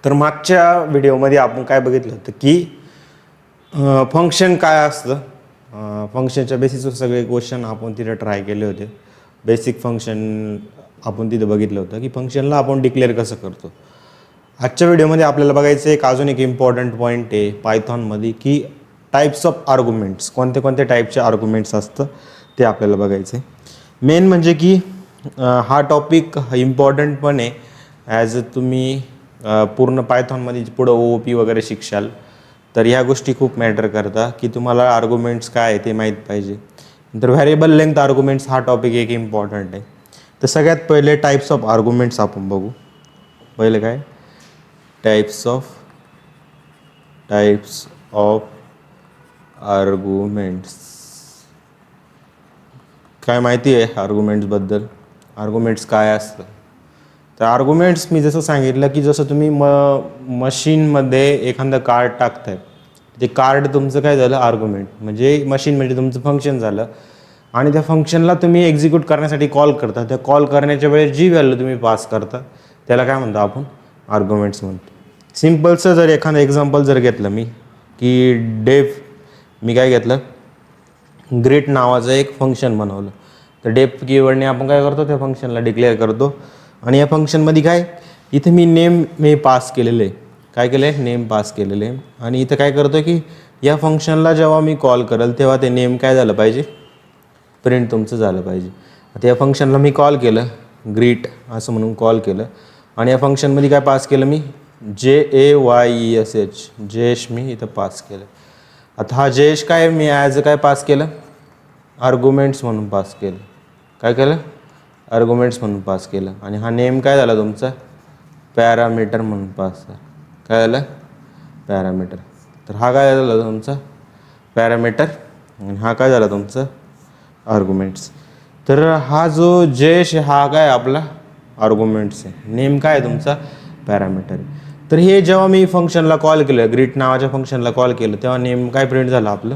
तर मागच्या व्हिडिओमध्ये आपण काय बघितलं होतं की फंक्शन काय असतं, फंक्शनच्या बेसिसवर सगळे क्वेश्चन आपण तिथे ट्राय केले होते. बेसिक फंक्शन आपण तिथे बघितलं होतं की फंक्शनला आपण डिक्लेअर कसं करतो. आजच्या व्हिडिओमध्ये आपल्याला बघायचं अजून एक इम्पॉर्टंट पॉईंट आहे पायथॉनमध्ये की टाईप्स ऑफ आर्ग्युमेंट्स, कोणते कोणते टाईपचे आर्ग्युमेंट्स असतं ते आपल्याला बघायचं आहे. मेन म्हणजे की हा टॉपिक इम्पॉर्टंट पण आहे ॲज तुम्ही पूर्ण पायथॉनमध्ये पुढं OOP वगैरे शिकशाल तर ह्या गोष्टी खूप मॅटर करतात की तुम्हाला आर्ग्युमेंट्स काय आहे ते माहीत पाहिजे. तर व्हॅरिएबल लेंथ आर्ग्युमेंट्स हा टॉपिक एक इम्पॉर्टंट आहे. तर सगळ्यात पहिले टाईप्स ऑफ आर्ग्युमेंट्स आपण बघू. पहिले काय टाईप्स ऑफ आर्ग्युमेंट्स. काय माहिती आहे आर्ग्युमेंट्सबद्दल? आर्ग्युमेंट्स काय असतं? तर आर्ग्युमेंट्स मी जसं सांगितलं की जसं तुम्ही मशीनमध्ये एखादं कार्ड टाकताय, ते कार्ड तुमचं काय झालं आर्ग्युमेंट, म्हणजे मशीन म्हणजे तुमचं फंक्शन झालं आणि त्या फंक्शनला तुम्ही एक्झिक्यूट करण्यासाठी कॉल करता. त्या कॉल करण्याच्या वेळेस जी व्हॅल्यू तुम्ही पास करता त्याला काय म्हणतो आपण आर्ग्युमेंट्स म्हणतो. सिम्पलचं जर एखादं एक्झाम्पल जर घेतलं मी की मी काय घेतलं ग्रीट नावाचं एक फंक्शन बनवलं. तर डेफ कीवर्डने आपण काय करतो त्या फंक्शनला डिक्लेअर करतो आणि या फंक्शनमध्ये काय इथे मी पास केलेलं आहे. काय केलं आहे? नेम पास केलेलं आहे. आणि इथं काय करतो की या फंक्शनला जेव्हा मी कॉल करेल तेव्हा ते नेम काय झालं पाहिजे, प्रिंट तुमचं झालं पाहिजे. आता या फंक्शनला मी कॉल केलं ग्रीट असं म्हणून कॉल केलं आणि या फंक्शनमध्ये काय पास केलं मी JAYESH जेश मी इथं पास केलं. आता हा जेश काय मी ॲज काय पास केलं आर्ग्युमेंट्स म्हणून पास केलं. काय केलं? आर्ग्युमेंट्स म्हणून पास केलं. आणि हा नेम काय झाला तुमचा पॅरामीटर म्हणून पास झाला. काय झालं? पॅरामीटर. तर हा काय झाला तुमचा पॅरामीटर आणि हा काय झाला तुमचं आर्ग्युमेंट्स. तर हा जो जेश हा काय आपला आर्ग्युमेंट्स आहे, नेम काय तुमचा पॅरामीटर आहे. तर हे जेव्हा मी फंक्शनला कॉल केलं ग्रीट नावाच्या फंक्शनला कॉल केलं तेव्हा नेम काय प्रिंट झालं आपलं,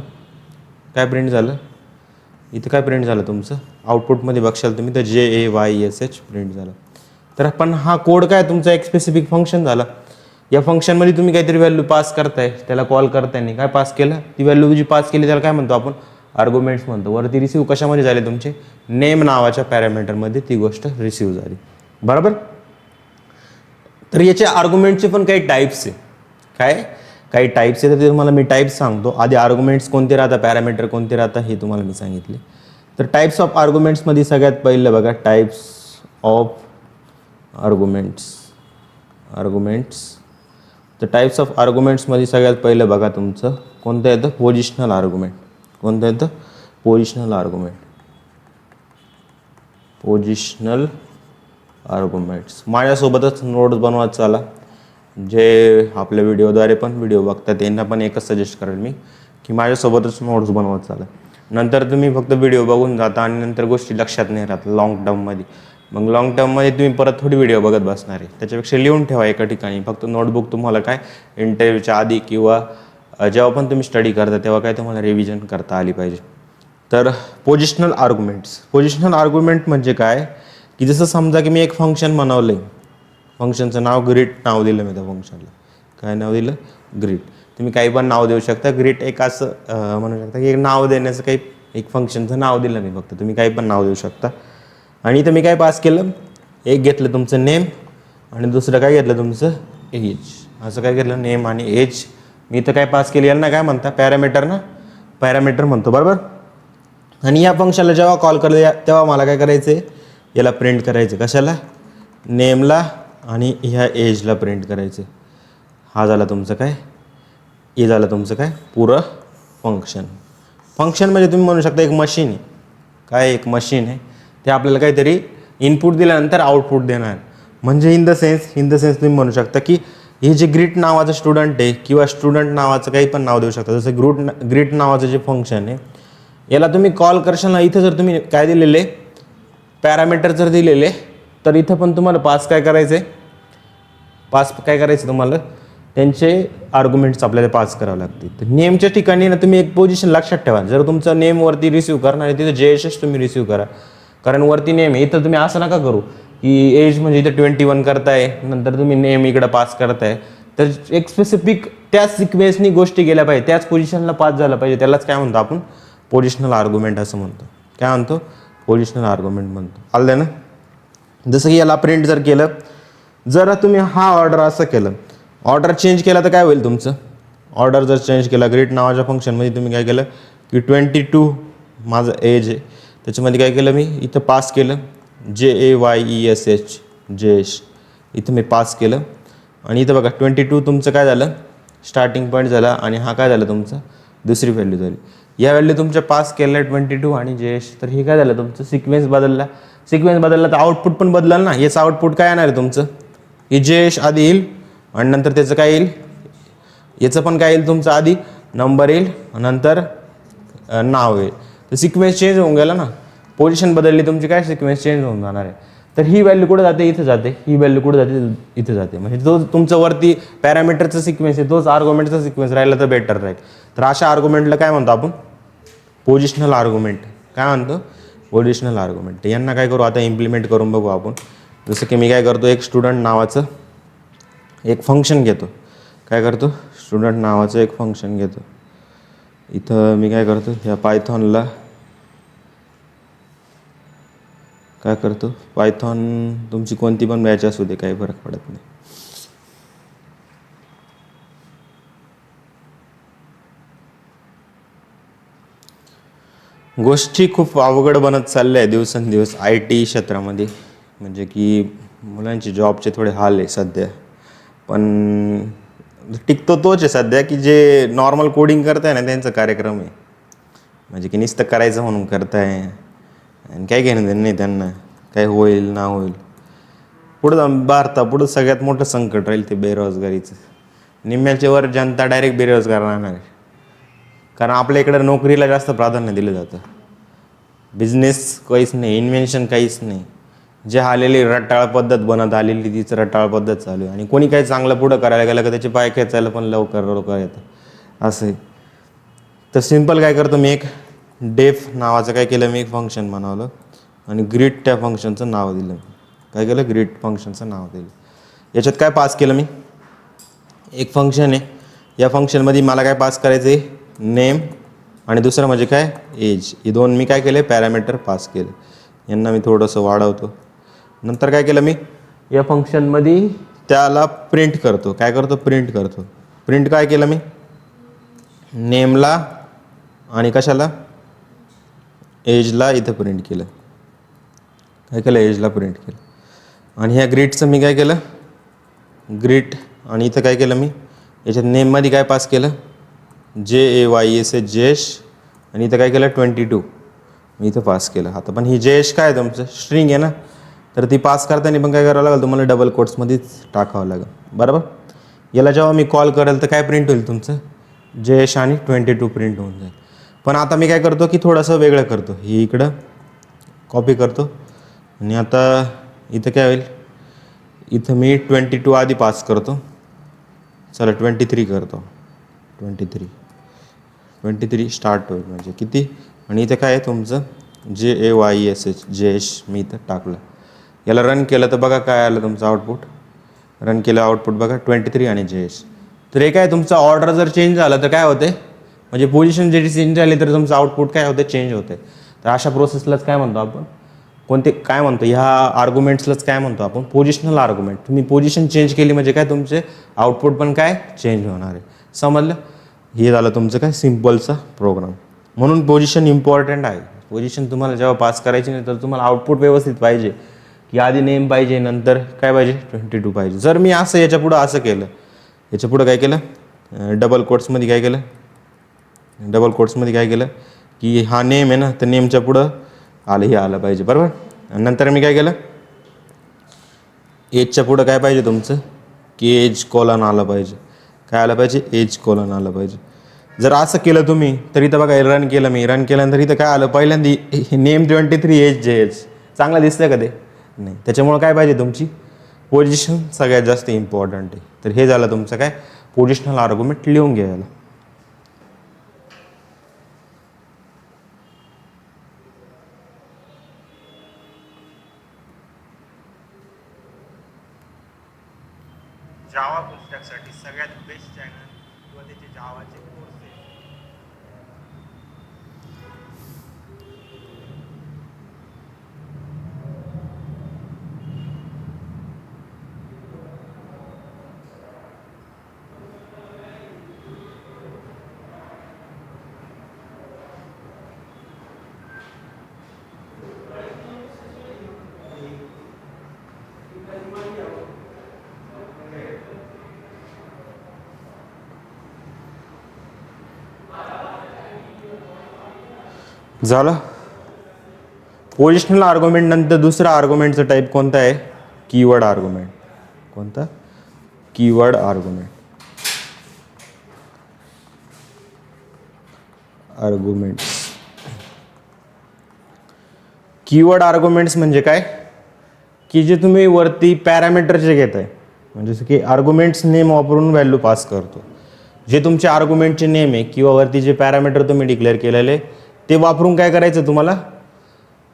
काय प्रिंट झालं इथं काय प्रिंट झालं तुमचं आउटपुटमध्ये बघशाल तुम्ही तर JAYESH प्रिंट झालं. तर पण हा कोड काय तुमचा एक स्पेसिफिक फंक्शन झाला. या फंक्शनमध्ये तुम्ही काहीतरी व्हॅल्यू पास करताय, त्याला कॉल करताय काय पास केलं, ती व्हॅल्यू जी पास केली त्याला काय म्हणतो आपण आर्ग्युमेंट्स म्हणतो. वरती रिसीव्ह कशामध्ये झाले तुमचे नेम नावाच्या पॅरामीटरमध्ये ती गोष्ट रिसीव्ह झाली. बरोबर. तर याचे आर्ग्युमेंटचे पण काही टाईप्स आहे. काही टाईप्स आहे. तर ते तुम्हाला मी टाईप्स सांगतो. आधी आर्ग्युमेंट्स कोणते राहतात, पॅरामीटर कोणते राहतात हे तुम्हाला मी सांगितले. तर टाईप्स ऑफ आर्ग्युमेंट्समध्ये सगळ्यात पहिलं बघा टाईप्स ऑफ आर्ग्युमेंट्स. तर टाईप्स ऑफ आर्ग्युमेंट्समध्ये सगळ्यात पहिलं बघा तुमचं कोणतं येतं पोझिशनल आर्ग्युमेंट. कोणतं येतं पोझिशनल आर्ग्युमेंट्स. माझ्यासोबतच नोट्स बनवत चाला. जे आपल्या व्हिडिओद्वारे पण व्हिडिओ बघतात त्यांना पण एकच सजेस्ट करेल मी की माझ्यासोबतच नोट्स बनवत चाला. नंतर तुम्ही फक्त व्हिडिओ बघून जाता आणि नंतर गोष्टी लक्षात नाही राहत लाँग टर्ममध्ये. मग लाँग टर्ममध्ये तुम्ही परत थोडी व्हिडिओ बघत बसणार आहे. त्याच्यापेक्षा लिहून ठेवा एका ठिकाणी. फक्त नोटबुक तुम्हाला काय इंटरव्ह्यूच्या आधी किंवा जेव्हा पण तुम्ही स्टडी करता तेव्हा काय तुम्हाला रिव्हिजन करता आली पाहिजे. तर पोझिशनल आर्ग्युमेंट म्हणजे काय की जसं समजा की मी एक फंक्शन बनवलं आहे, फंक्शनचं नाव ग्रीट नाव दिलं मी त्या फंक्शनला. काय नाव दिलं ग्रीट. तुम्ही काही पण नाव देऊ शकता. ग्रीट एक असं म्हणू शकता की एक नाव देण्याचं काही एक फंक्शनचं नाव दिलं मी फक्त, तुम्ही काही पण नाव देऊ शकता. आणि इथं मी काय पास केलं एक घेतलं तुमचं नेम आणि दुसरं काय घेतलं तुमचं एज. असं काय घेतलं नेम आणि एज. मी इथं काय पास केलं यांना काय म्हणता पॅरामीटर म्हणतो. बरोबर. आणि या फंक्शनला जेव्हा कॉल करलं तेव्हा मला काय करायचं आहे याला प्रिंट करायचं. कशाला नेमला आणि ह्या एजला प्रिंट करायचं. हा झाला तुमचं काय हे झालं तुमचं काय पुरं फंक्शन म्हणजे तुम्ही म्हणू शकता एक मशीन आहे. काय एक मशीन आहे ते आपल्याला काहीतरी इनपुट दिल्यानंतर आउटपुट देणार. म्हणजे इन द सेन्स तुम्ही म्हणू शकता की हे जे ग्रीट नावाचं स्टुडंट आहे किंवा स्टुडंट नावाचं काही पण नाव देऊ शकता. जसं ग्रीट नावाचं जे फंक्शन आहे याला तुम्ही कॉल करशाल ना, इथं जर तुम्ही काय दिलेले पॅरामीटर जर दिलेले तर इथं पण तुम्हाला पास काय करायचं तुम्हाला त्यांचे आर्ग्युमेंट्स आपल्याला पास करावं लागतील. तर नेमच्या ठिकाणी ना तुम्ही एक पोझिशन लक्षात ठेवा. जर तुमचं नेमवरती रिसीव्ह करणार आहे तिथं JSH तुम्ही रिसीव्ह करा, कारण वरती नेम आहे. इथं तुम्ही असं नका करू की एज म्हणजे इथं 21 करताय नंतर तुम्ही नेम इकडं पास करताय तर एक स्पेसिफिक त्याच सिक्वेन्सनी गोष्टी गेल्या पाहिजे, त्याच पोझिशनला पास झाला पाहिजे, त्यालाच काय म्हणतो आपण पोझिशनल आर्ग्युमेंट असं म्हणतो. काय म्हणतो पोझिशनल आर्ग्युमेंट म्हणतो. आलं ना. जसं की याला प्रिंट जर केलं, जर तुम्ही हा ऑर्डर असं केलं, ऑर्डर चेंज केला तर काय होईल तुमचं, ऑर्डर जर चेंज केला ग्रीट नावाच्या फंक्शनमध्ये तुम्ही काय केलं की 22 माझं एज आहे, त्याच्यामध्ये काय केलं मी इथं पास केलं JAYESH जेश, इथं मी पास केलं आणि इथं बघा 22 तुमचं काय झालं स्टार्टिंग पॉईंट झाला आणि हा काय झाला तुमचा दुसरी व्हॅल्यू झाली. या व्हॅल्यू तुमच्या पास केल्या 22 आणि जेश, तर हे काय झालं तुमचं सिक्वेन्स बदलला. सिक्वेन्स बदलला तर आउटपुट पण बदलाल ना. याचं आउटपुट काय येणार आहे तुमचं, हे जेश आधी येईल आणि नंतर त्याचं काय येईल, याचं पण काय येईल तुमचं आधी नंबर येईल नंतर नाव येईल. तर सिक्वेन्स चेंज होऊन गेला ना, पोझिशन बदलली तुमची, काय सिक्वेन्स चेंज होऊन जाणार आहे. तर ही व्हॅल्यू कुठे जाते इथं जाते, ही व्हॅल्यू कुठे जाते इथं जाते. म्हणजे जो तुमचं वरती पॅरामीटरचा सिक्वेन्स आहे तोच आर्ग्युमेंटचा सिक्वेन्स राहिला तर बेटर राहील. तर अशा आर्ग्युमेंटला काय म्हणतो आपण पोझिशनल आर्ग्युमेंट. काय म्हणतो पोझिशनल आर्ग्युमेंट. यांना काय करू आता इम्प्लिमेंट करून बघू आपण. जसं की मी काय करतो एक स्टुडंट नावाचं एक फंक्शन घेतो. काय करतो स्टुडंट नावाचं एक फंक्शन घेतो. इथं मी काय करतो ह्या पायथॉनला काय करतो, पायथॉन तुमची कोणती पण बॅच असू दे काही फरक पडत नाही. गोष्टी खूप अवघड बनत चालल्या आहे दिवसेंदिवस IT क्षेत्रामध्ये. म्हणजे की मुलांची जॉबचे थोडे हाल आहे सध्या. पण टिकतो तोच आहे सध्या की जे नॉर्मल कोडिंग करताय ना त्यांचा कार्यक्रम आहे. म्हणजे की नुसतं करायचं म्हणून करताय आणि काय घेणं देणं नाही त्यांना, काय होईल ना होईल. पुढं जाऊन भारतापुढं सगळ्यात मोठं संकट राहील ते बेरोजगारीचं. निम्म्याच्या वर जनता डायरेक्ट बेरोजगार राहणार आहे. कारण आपल्या इकडं नोकरीला जास्त प्राधान्य दिलं जातं. बिझनेस काहीच नाही, इन्व्हेन्शन काहीच नाही. जे आलेली रटाळ पद्धत बनत आलेली तीच रटाळ पद्धत चालू आहे. आणि कोणी काही चांगलं पुढं करायला गेलं का त्याचे पाय खेचायला पण लवकर येतं असं आहे. तर सिम्पल काय करतो मी एक डेफ नावाचं काय केलं मी एक फंक्शन बनवलं आणि ग्रीट त्या फंक्शनचं नाव दिलं. काय केलं ग्रीट फंक्शनचं नाव दिलं. याच्यात काय पास केलं मी एक फंक्शन आहे. या फंक्शनमध्ये मला काय पास करायचं आहे नेम आणि दुसरं म्हणजे काय एज. हे दोन मी काय केले पॅरामीटर पास केले. यांना मी थोडंसं वाढवतो. नंतर काय केलं मी या फंक्शनमध्ये त्याला प्रिंट करतो. काय करतो प्रिंट करतो. प्रिंट काय केलं मी नेमला आणि कशाला एजला इथं प्रिंट केलं. काय केलं एजला प्रिंट केलं. आणि ह्या ग्रीटचं मी काय केलं ग्रीट आणि इथं काय केलं मी याच्यात नेममध्ये काय पास केलं JAYESH जेश आणि इथं काय केलं 22 मी इथं पास केलं. आता पण ही जेश काय तुमचं स्ट्रिंग आहे ना, तर ती पास करताना पण काय करावं लागेल तुम्हाला डबल कोट्समध्येच टाकावं लागेल बरोबर. याला जेव्हा मी कॉल करेल तर काय प्रिंट होईल तुमचं जेश आणि 22 प्रिंट होऊन जाईल. पण आता मी काय करतो की थोडंसं वेगळं करतो. ही इकडं कॉपी करतो आणि आता इथं काय होईल इथं मी 22 आधी पास करतो. चला 23 करतो. 23 स्टार्ट होईल म्हणजे किती. आणि इथं काय आहे तुमचं JAYESH जेश मी इथं टाकलं. याला रन केलं तर बघा काय आलं तुमचं आउटपुट. रन केलं आउटपुट बघा 23 आणि जेश. तर हे काय तुमचं ऑर्डर जर चेंज झालं तर काय होते म्हणजे पोझिशन जरी चेंज झाली तर तुमचं आउटपुट काय होते चेंज होते. तर अशा प्रोसेसलाच काय म्हणतो आपण कोणते काय म्हणतो ह्या आर्ग्युमेंट्सलाच काय म्हणतो आपण पोझिशनल आर्ग्युमेंट. तुम्ही पोझिशन चेंज केली म्हणजे काय तुमचे आउटपुट पण काय चेंज होणार आहे. समजलं. हे झालं तुमचं काय सिम्पलचा प्रोग्राम. म्हणून पोझिशन इम्पॉर्टंट आहे. पोझिशन तुम्हाला जेव्हा पास करायची नाही तर तुम्हाला आउटपुट व्यवस्थित पाहिजे की आधी नेम पाहिजे नंतर काय पाहिजे 22 पाहिजे. जर मी असं याच्यापुढं असं केलं याच्यापुढं काय केलं डबल कोट्समध्ये काय केलं डबल कोट्समध्ये काय केलं की हा नेम आहे ना तर नेमच्या पुढं आलं हे आलं पाहिजे बरोबर. आणि नंतर मी काय केलं एजच्या पुढं काय पाहिजे तुमचं की एज कॉलन आलं पाहिजे. काय आलं पाहिजे एज कॉलन आलं पाहिजे. जर असं केलं तुम्ही तर इथं बघा रन केलं मी रन केल्यानंतर इथं काय आलं पहिल्यांदा नेम 23 एज जेज चांगलं दिसतंय का ते नाही. त्याच्यामुळं काय पाहिजे तुमची पोझिशन सगळ्यात जास्त इम्पॉर्टंट आहे. तर हे झालं तुमचं काय पोझिशनल आर्ग्युमेंट लिहून घ्यायला. जावा फुल स्टॅकसाठी शिकण्यासाठी सगळ्यात बेस्ट चॅनल किंवा त्याचे जावाचे कोर्स आहे. झालं. पोझिशनल आर्ग्युमेंट नंतर दुसरा आर्ग्युमेंटचा टाईप कोणता आहे? Keyword argument. कोणता? Keyword argument. कीवर्ड आर्ग्युमेंट्स म्हणजे काय की जे तुम्ही वरती पॅरामीटरचे घेताय, म्हणजे जसं की आर्ग्युमेंट्स नेम वापरून व्हॅल्यू पास करतो. जे तुमचे आर्ग्युमेंटचे नेम आहे किंवा वरती जे पॅरामीटर तुम्ही डिक्लेअर केलेले ते वापरून काय करायचं तुम्हाला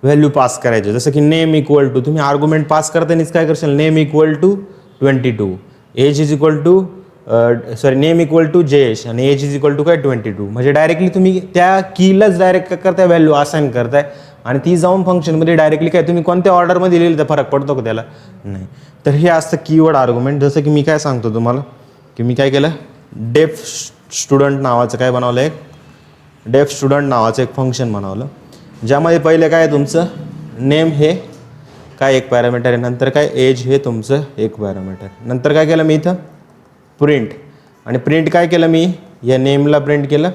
व्हॅल्यू पास करायचे. जसं की नेम इक्वल टू, तुम्ही आर्ग्युमेंट पास करतानाच काय करशाल, name equal to 22, age is equal to name equal to जेश आणि एज इज इक्वल टू काय 22. म्हणजे डायरेक्टली तुम्ही त्या कीलाच डायरेक्ट काय करताय व्हॅल्यू असाइन करताय आणि ती जाऊन फंक्शनमध्ये डायरेक्टली काय तुम्ही कोणत्या ऑर्डरमध्ये लिहिलं तर फरक पडतो का त्याला? नाही. तर हे असतं कीवर्ड आर्ग्युमेंट. जसं की मी काय सांगतो तुम्हाला की मी काय केलं, डेफ स्टुडंट नावाचं काय बनवलं, एक डेफ स्टुडंट नावाचं एक फंक्शन बनवलं, ज्यामध्ये पहिले काय तुमचं नेम हे काय एक पॅरामीटर आहे, नंतर काय एज हे तुमचं एक पॅरामीटर, नंतर काय केलं मी इथं प्रिंट, आणि प्रिंट काय केलं मी या नेमला प्रिंट केलं,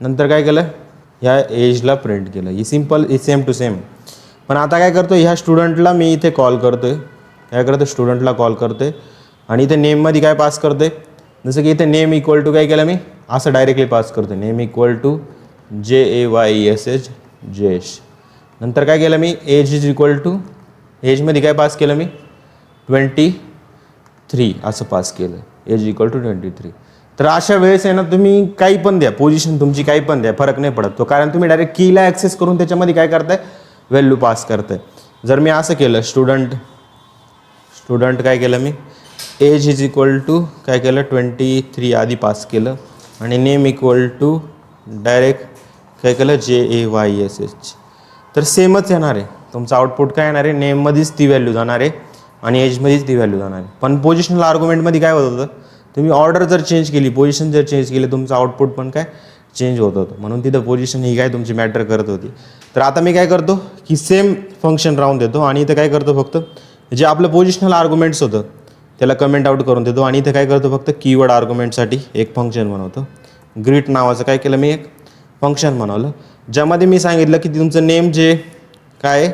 नंतर काय केलं ह्या एजला प्रिंट केलं. ही सिम्पल सेम टू सेम. पण आता काय करतो, ह्या स्टुडंटला मी इथे कॉल करतोय, काय करतो स्टुडंटला कॉल करतोय आणि इथे नेममध्ये काय पास करतोय, जसं की इथे नेम इक्वल टू काय केलं मी असं डायरेक्टली पास करतो, नेम इक्वल टू JAYESH जेश. नंतर काय केलं मी एज इज इक्वल टू, एजमध्ये काय पास केलं मी 23 असं पास केलं, एज इक्वल टू 23. तर अशा वेळेस आहे ना तुम्ही काही पण द्या, पोझिशन तुमची काही पण द्या, फरक नाही पडत तो, कारण तुम्ही डायरेक्ट कीला ॲक्सेस करून त्याच्यामध्ये काय करताय व्हॅल्यू पास करताय. जर मी असं केलं स्टुडंट काय केलं मी एज इज इक्वल टू काय केलं 23 आधी पास केलं आणि नेम इक्वल टू डायरेक्ट काय केलं JAYSH, तर सेमच येणार आहे तुमचं आउटपुट. काय येणार आहे, नेममध्येच ती व्हॅल्यू जाणार आहे आणि एजमध्येच ती व्हॅल्यू जाणार आहे. पण पोझिशनल आर्ग्युमेंटमध्ये काय होत होतं, तुम्ही ऑर्डर जर चेंज केली, पोझिशन जर चेंज केली, तुमचं आउटपुट पण काय चेंज होत होतं. म्हणून तिथं पोझिशन ही काय तुमची मॅटर करत होती. तर आता मी काय करतो की सेम फंक्शन राहून देतो आणि इथं काय करतो फक्त जे आपलं पोझिशनल आर्ग्युमेंट्स होतं त्याला कमेंट आउट करून देतो आणि इथं काय करतो फक्त कीवर्ड आर्ग्युमेंटसाठी एक फंक्शन बनवतो. ग्रीट नावाचं काय केलं मी एक फंक्शन बनवलं, ज्यामध्ये मी सांगितलं की तुमचं नेम जे काय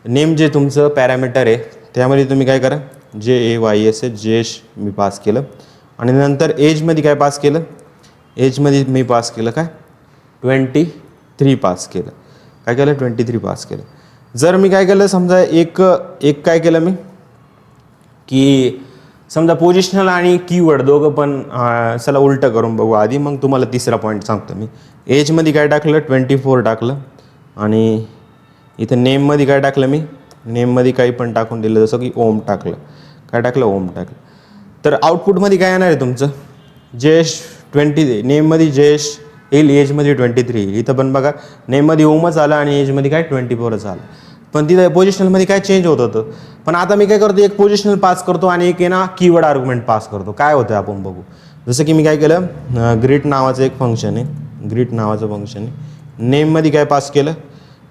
नेम जे तुमचं पॅरामीटर आहे त्यामध्ये तुम्ही काय करा JAYSH जेश मी पास केलं आणि नंतर एजमध्ये काय पास केलं, एजमध्ये मी पास केलं काय 23 पास केलं. काय केलं 23 पास केलं. जर मी काय केलं समजा एक काय केलं मी की समजा पोझिशनल आणि कीवर्ड दोघं पण चला उलटं करून बघू आधी, मग तुम्हाला तिसरा पॉईंट सांगतो मी. एजमध्ये काय टाकलं 24 टाकलं आणि इथं नेममध्ये काय टाकलं मी, नेममध्ये काही पण टाकून दिलं, जसं की ओम टाकलं, काय टाकलं ओम टाकलं. तर आउटपुटमध्ये काय येणार आहे तुमचं जेश 20, नेममध्ये जेश येईल, एजमध्ये 23 येईल. इथं पण बघा नेममध्ये ओमच आलं आणि एजमध्ये काय 24च आलं, पण तिथं पोझिशनलमध्ये काय चेंज होत होतं. पण आता मी काय करतो एक पोझिशनल पास करतो आणि एक आहे ना कीवर्ड आर्ग्युमेंट पास करतो. काय होतं आपण बघू. जसं की मी काय केलं ग्रीट नावाचं एक फंक्शन आहे, ग्रीट नावाचं फंक्शन आहे, नेममध्ये काय पास केलं,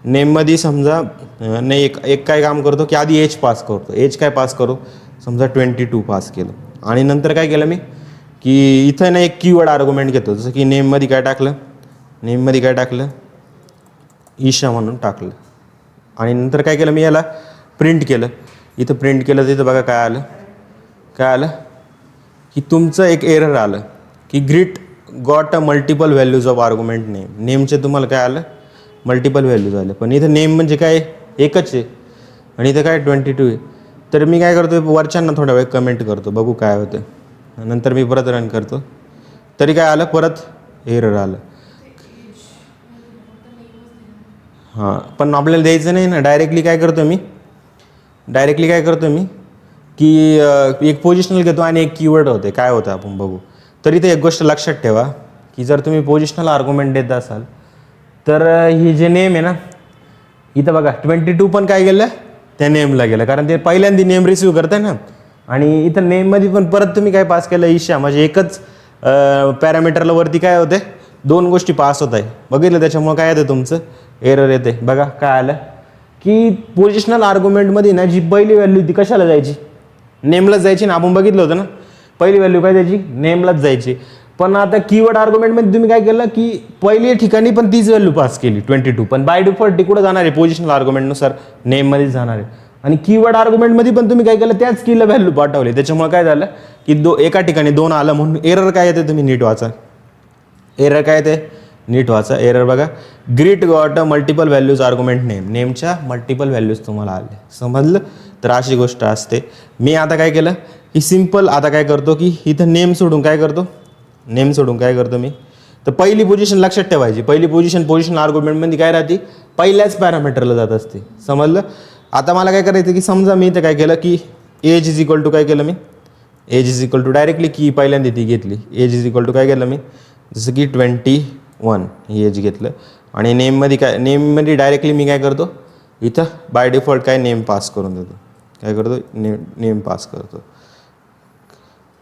नेममध्ये समजा नाही एक काय काम करतो की आधी एज पास करतो, एज काय पास करू समजा 22 पास केलं आणि नंतर काय केलं मी की इथं ना एक कीवर्ड आर्ग्युमेंट घेतो, जसं की नेममध्ये काय टाकलं, नेममध्ये काय टाकलं ईशा म्हणून टाकलं आणि नंतर काय केलं मी याला प्रिंट केलं. इथं प्रिंट केलं तिथं बघा काय आलं, काय आलं की तुमचं एक एरर आलं की greet got a multiple values of argument name. नेमचे तुम्हाला काय आलं मल्टिपल व्हॅल्यूज आले, पण इथं नेम म्हणजे काय एकच आहे आणि इथं काय 22 आहे. तर मी काय करतो वरच्यांना थोडा वेळ कमेंट करतो बघू काय होतं, नंतर मी परत रन करतो तरी काय आलं परत एरर आलं. हां पण आपल्याला द्यायचं नाही ना, डायरेक्टली काय करतो मी की एक पोझिशनल घेतो आणि एक कीवर्ड होते, काय होतं आपण बघू. तर इथे एक गोष्ट लक्षात ठेवा की जर तुम्ही पोझिशनल आर्ग्युमेंट देत असाल तर ही जे नेम आहे ना, इथं बघा 22 पण काय गेलं त्या नेमला गेलं, कारण ते पहिल्यांदा नेम रिसिव्ह करताय ना. आणि इथं नेममध्ये पण परत तुम्ही काय पास केलं ईशा, म्हणजे एकच पॅरामीटरला वरती काय होते, दोन गोष्टी पास होत आहे. बघितलं, त्याच्यामुळे काय येतं तुमचं एरर येते. बघा काय आलं की पोझिशनल आर्ग्युमेंटमध्ये ना जी पहिली व्हॅल्यू ती कशाला जायची, नेमलाच जायची ना. आपण बघितलं होतं ना, पहिली व्हॅल्यू काय द्यायची, नेमलाच जायची. पण आता कीवर्ड आर्ग्युमेंटमध्ये तुम्ही काय केलं की पहिली ठिकाणी पण तीच व्हॅल्यू पास केली 22, पण बाय डिफॉल्ट ती कुठं जाणार आहे, पोझिशनल आर्ग्युमेंटनुसार नेममध्येच जाणार आहे. आणि कीवर्ड आर्ग्युमेंटमध्ये पण तुम्ही काय केलं, त्याच कीला व्हॅल्यू पाठवली. त्याच्यामुळे काय झालं की एका ठिकाणी 2 आलं म्हणून एरर काय येते, तुम्ही नीट वाचा. एरर काय येते, नीट वाचा. एरर बघा, greet got a multiple values argument name, नेमच्या मल्टिपल व्हॅल्यूज तुम्हाला आले. समजलं. तर अशी गोष्ट असते. मी आता काय केलं की सिम्पल आता काय करतो की इथं नेम सोडून काय करतो, नेम सोडून काय करतो मी, तर पहिली पोझिशन लक्षात ठेवायची. पहिली पोझिशन आर्ग्युमेंटमध्ये काय राहते, पहिल्याच पॅरामीटरला जात असते. समजलं. आता मला काय करायचं की समजा मी इथं काय केलं की एज इज इक्वल टू काय केलं मी, age is equal to directly की पहिल्यांदा ती घेतली. एज इज इक्वल टू काय केलं मी, जसं की 21 ही एज घेतलं. आणि नेममध्ये काय, नेममध्ये डायरेक्टली मी काय करतो, इथं बाय डिफॉल्ट काय नेम पास करून देतो. काय करतो, नेम पास करतो.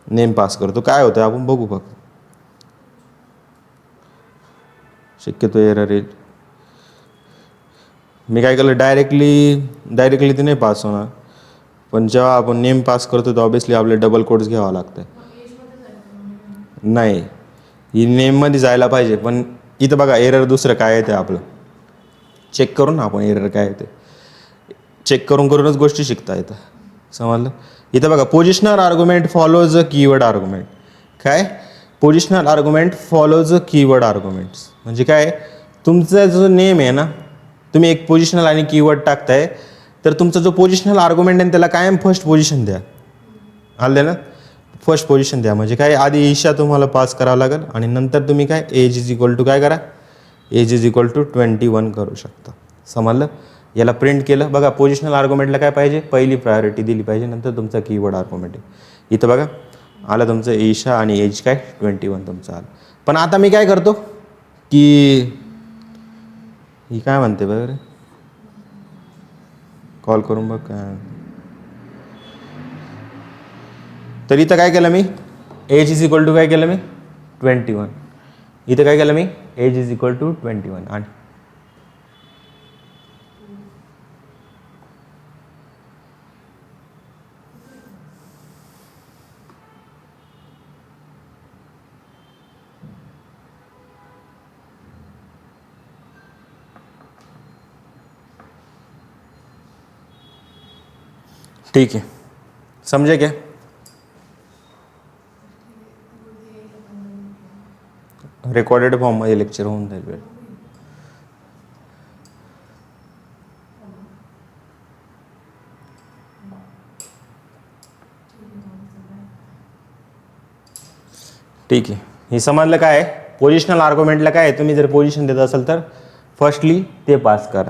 नेम पास करतो. काय होतं आपण बघू फक्त. शक्यतो एरर येईल. मी काय केलं, डायरेक्टली ते नाही पास होणार, पण जेव्हा आपण नेम पास करतो तर ऑब्विसली आपले डबल कोड्स घ्यावा लागतं. नाही, ही नेममध्ये जायला पाहिजे. पण इथं बघा एरर दुसरं काय येते आपलं, चेक करून ना आपण एरर काय येते, चेक करूनच गोष्टी शिकता येतं. समजलं. इथं बघा, positional argument follows a keyword argument. काय, positional argument follows a keyword arguments म्हणजे काय, तुमचा जो नेम आहे ना, तुम्ही एक पोझिशनल आणि कीवर्ड टाकताय, तर तुमचा जो पोझिशनल आर्ग्युमेंट आहे त्याला कायम फर्स्ट पोझिशन द्या. आले ना, फर्स्ट पोझिशन द्या. म्हणजे काय, आधी ईशा तुम्हाला पास करावं लागेल आणि नंतर तुम्ही काय एज इज इक्वल टू काय करा, एज इज इक्वल टू 21 करू शकता. समजलं. याला प्रिंट केलं. बघा, पोझिशनल आर्ग्युमेंटला काय पाहिजे, पहिली प्रायोरिटी दिली पाहिजे, नंतर तुमचा कीवर्ड आर्ग्युमेंट आहे. इथं बघा आलं तुमचं ईशा आणि एज काय 21 तुमचं आलं. पण आता मी काय करतो की ही काय म्हणते बरं, कॉल करून बघ काय. तर इथं काय केलं मी, एज इज इक्वल टू काय केलं मी 21. इथं काय केलं मी, एज इज इक्वल टू 21. आणि ठीक आहे, समजे क्या. रेकॉर्डेड फॉर्ममध्ये लेक्चर होऊन जाईल वेळ. ठीक आहे, हे समजलं काय आहे. पोझिशनल आर्ग्युमेंटला काय आहे, तुम्ही जर पोझिशन देत असाल तर फर्स्टली ते पास करा.